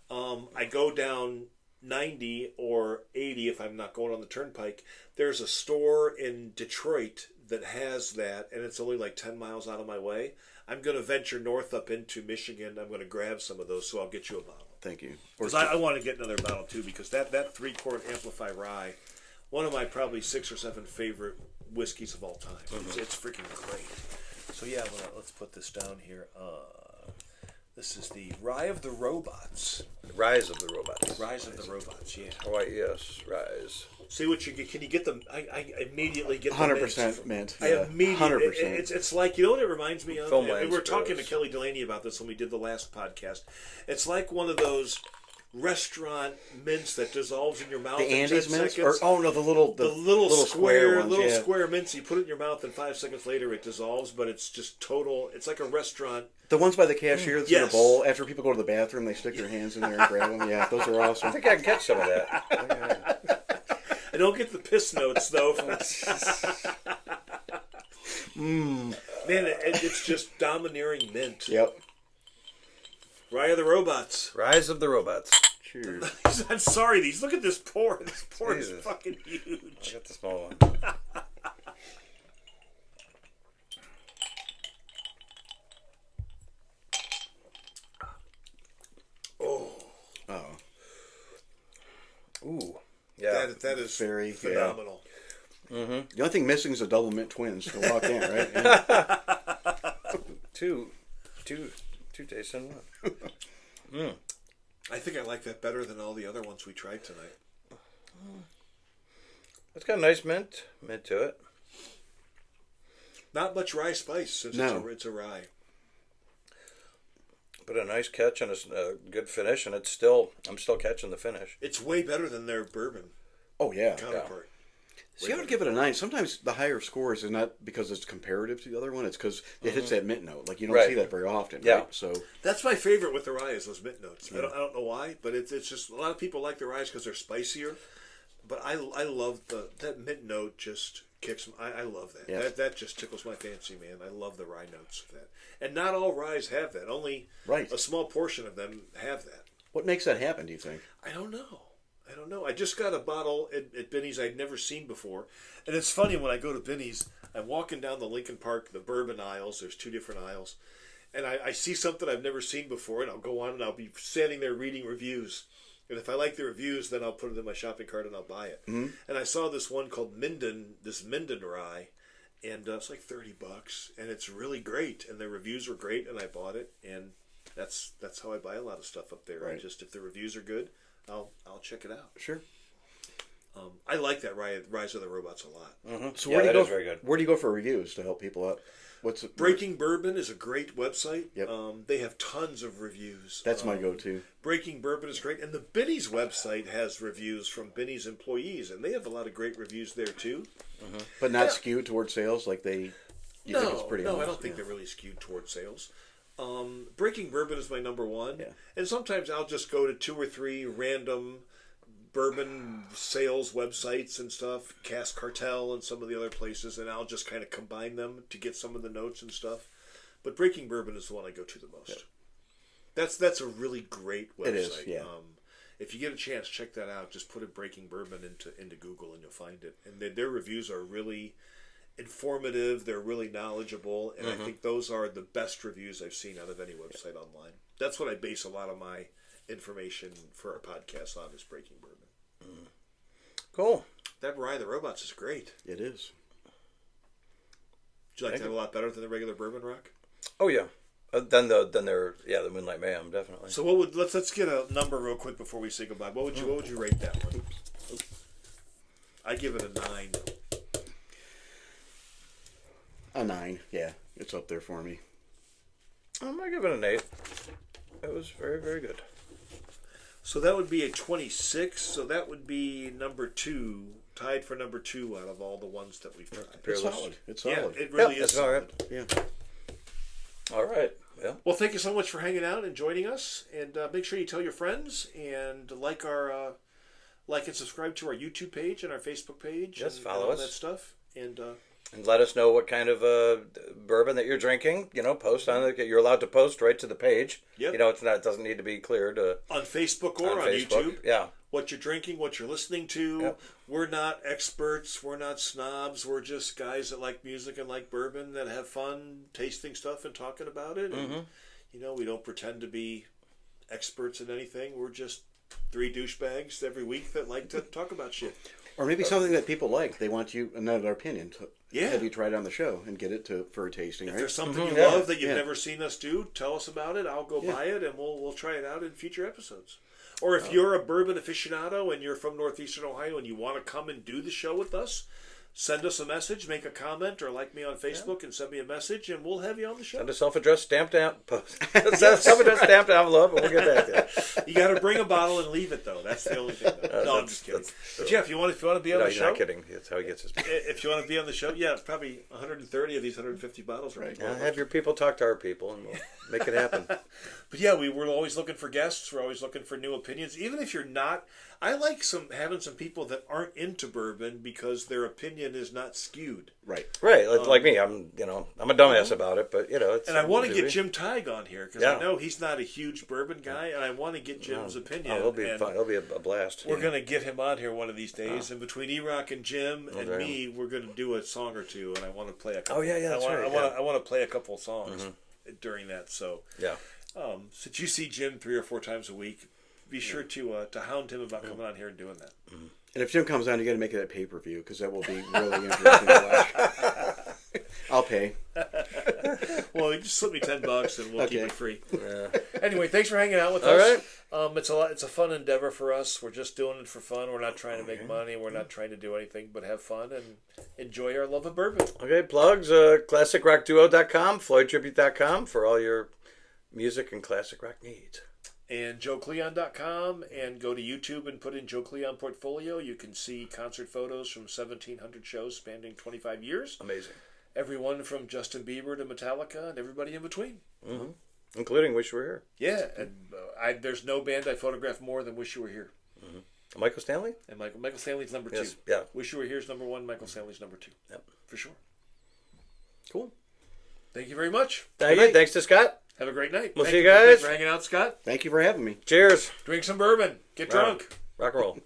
I go down 90 or 80 if I'm not going on the turnpike. There's a store in Detroit that has that, and it's only like 10 miles out of my way. I'm going to venture north up into Michigan. I'm going to grab some of those, so I'll get you a bottle. Thank you. Because I want to get another bottle, too, because that 3 chord Amplify Rye, one of my probably 6 or 7 favorite whiskeys of all time. It's freaking great. So, yeah, let's put this down here. This is the Rye of the Robots. Rise of the Robots. Rise of the Robots, yeah. Oh, yes, Rise. See what you get. Can you get them? I immediately get the 100% mint. I immediately. 100%. It's like, you know what it reminds me of? Filmland And we were talking to Spirits. Kelly Delaney about this when we did the last podcast. It's like one of those restaurant mints that dissolves in your mouth The in Andes 10 mints? seconds. Or, no, the little square ones, yeah. square mints. You put it in your mouth, and 5 seconds later it dissolves. But it's just total. It's like a restaurant. The ones by the cashier that's in Yes. a bowl. After people go to the bathroom, they stick their hands in there and grab them. Yeah, those are I awesome. think I can catch some of that. I don't get the piss notes though. Man, it's just domineering mint. Yep. Rye of the Robots. Rise of the Robots. Cheers. I'm sorry, look at this pour. This pour Jesus. is fucking I huge. got the small one. That is Very phenomenal. The only thing missing is a double mint twins to walk in, right? Yeah. Two tastes in one. I think I like that better than all the other ones we tried tonight. It's got a nice mint to it. Not much rye spice since it's a rye. But a nice catch and a good finish, and I'm still catching the finish. It's way better than their bourbon Oh, yeah. counterpart. See, I would give it a 9. Sometimes the higher scores is not because it's comparative to the other one. It's because it hits that mint note. Like, you don't see that very often, Yeah. right? So That's my favorite with the rye is those mint notes. I don't know why, but it's just a lot of people like the ryes because they're spicier. But I love that mint note just kicks. I love that. Yeah. That just tickles my fancy, man. I love the rye notes of that. And not all ryes have that. Only a small portion of them have that. what makes that happen, do you think? I don't know. I just got a bottle at Binny's I'd never seen before. And it's funny, when I go to Binny's, I'm walking down the Lincoln Park, the bourbon aisles. There's 2 different aisles. And I see something I've never seen before, and I'll go on and I'll be standing there reading reviews. And if I like the reviews, then I'll put it in my shopping cart and I'll buy it. Mm-hmm. And I saw this one called Minden rye, and it's like $30, and it's really great. And the reviews were great, and I bought it. And that's how I buy a lot of stuff up there. Right. If the reviews are good, I'll check it out. Sure. I like that Rise of the Robots a lot. Mm-hmm. So where do you go? Very good. Where do you go for reviews to help people out? What's it? Breaking Bourbon is a great website. Yep. They have tons of reviews. That's my go-to. Breaking Bourbon is great. And the Binny's website has reviews from Binny's employees, and they have a lot of great reviews there, too. Mm-hmm. But not skewed towards sales like they... You think it's pretty No, honest? I don't think they're really skewed towards sales. Breaking Bourbon is my number one. Yeah. And sometimes I'll just go to 2 or 3 random bourbon sales websites and stuff, Cask Cartel and some of the other places, and I'll just kind of combine them to get some of the notes and stuff. But Breaking Bourbon is the one I go to the most. Yeah. That's a really great website. It is, yeah. If you get a chance, check that out. Just put in Breaking Bourbon into Google and you'll find it. And their reviews are really informative. They're really knowledgeable, and I think those are the best reviews I've seen out of any website online. That's what I base a lot of my information for our podcast on, is Breaking Bourbon. Cool. That Rye of the Robots is great. It is. Do you like that a lot better than the regular Bourbon Rock? Oh yeah. Then the Moonlight Mayhem, definitely. So let's get a number real quick before we say goodbye. What would you rate that one? I give it a 9. A 9, yeah. It's up there for me. I might give it an 8. It was very, very good. So that would be a 26. So that would be number 2, tied for number 2 out of all the ones that we've tried. It's solid. It's solid. Yeah, it really is all solid. right. Yeah. All right. Yeah. Well, thank you so much for hanging out and joining us. And make sure you tell your friends and like and subscribe to our YouTube page and our Facebook page. Yes, and follow all us. that stuff. And let us know what kind of bourbon that you're drinking. Post on it. You're allowed to post right to the page. Yep. It doesn't need to be cleared on Facebook or on Facebook. YouTube. Yeah. What you're drinking, what you're listening to. Yep. We're not experts. We're not snobs. We're just guys that like music and like bourbon, that have fun tasting stuff and talking about it. And, we don't pretend to be experts in anything. We're just 3 douchebags every week that like to talk about shit. Or maybe something that people like. They want you, another opinion, to Yeah. have you try it on the show and get it for a tasting, If right? there's something you Yeah. love that you've Yeah. never seen us do, tell us about it. I'll go Yeah. buy it, and we'll try it out in future episodes. Or if you're a bourbon aficionado and you're from Northeastern Ohio and you want to come and do the show with us, send us a message, make a comment, or like me on Facebook and send me a message, and we'll have you on the show. Send a self-addressed stamped self-addressed stamped envelope, and we'll get back to you. You got to bring a bottle and leave it, though. That's the only thing. No, I'm just kidding. But Jeff, if you want to be on No, the you're show, not kidding. That's how he gets his. if you want to be on the show, yeah, probably 130 of these 150 bottles, right? Have your people talk to our people, and we'll make it happen. But yeah, we're always looking for guests. We're always looking for new opinions. Even if you're not, I like having some people that aren't into bourbon because their opinion is not skewed. Right. Right, like me, I'm a dumbass about it, but it's. And I want to get Jim Tighe on here because Yeah. I know he's not a huge bourbon guy, and I want to get Jim's opinion. Oh, it'll be And fun. It'll be a blast. We're going to get him on here one of these days, and between E-Rock and Jim and Okay. me, we're going to do a song or two, and I want to play a couple. Oh, yeah, that's right, I want to play a couple of songs during that. So, Yeah. since you see Jim 3 or 4 times a week, be sure to hound him about coming on here and doing that. And if Jim comes on, you got to make it a pay-per-view because that will be really interesting to watch. I'll pay. Well, you just slip me $10 and we'll keep it free. Yeah. Anyway, thanks for hanging out with All us. right. It's a fun endeavor for us. We're just doing it for fun. We're not trying to make money. We're not trying to do anything but have fun and enjoy our love of bourbon. Okay, plugs, classicrockduo.com, floydtribute.com for all your music and classic rock needs. And joecleon.com, and go to YouTube and put in Joe Cleon Portfolio. You can see concert photos from 1,700 shows spanning 25 years. Amazing. Everyone from Justin Bieber to Metallica and everybody in between. Mm-hmm. Including Wish You Were Here. Yeah, and there's no band I photograph more than Wish You Were Here. Mm-hmm. Michael Stanley? And Michael Stanley's number 2. Yes, yeah. Wish You Were Here's number 1, Michael Stanley's number 2. Yep. For sure. Cool. Thank you very much. Thank you. Thanks to Scott. Have a great night. We'll Thank see you Thanks guys. for hanging out, Scott. Thank you for having me. Cheers. Drink some bourbon. Get drunk. Rock and roll.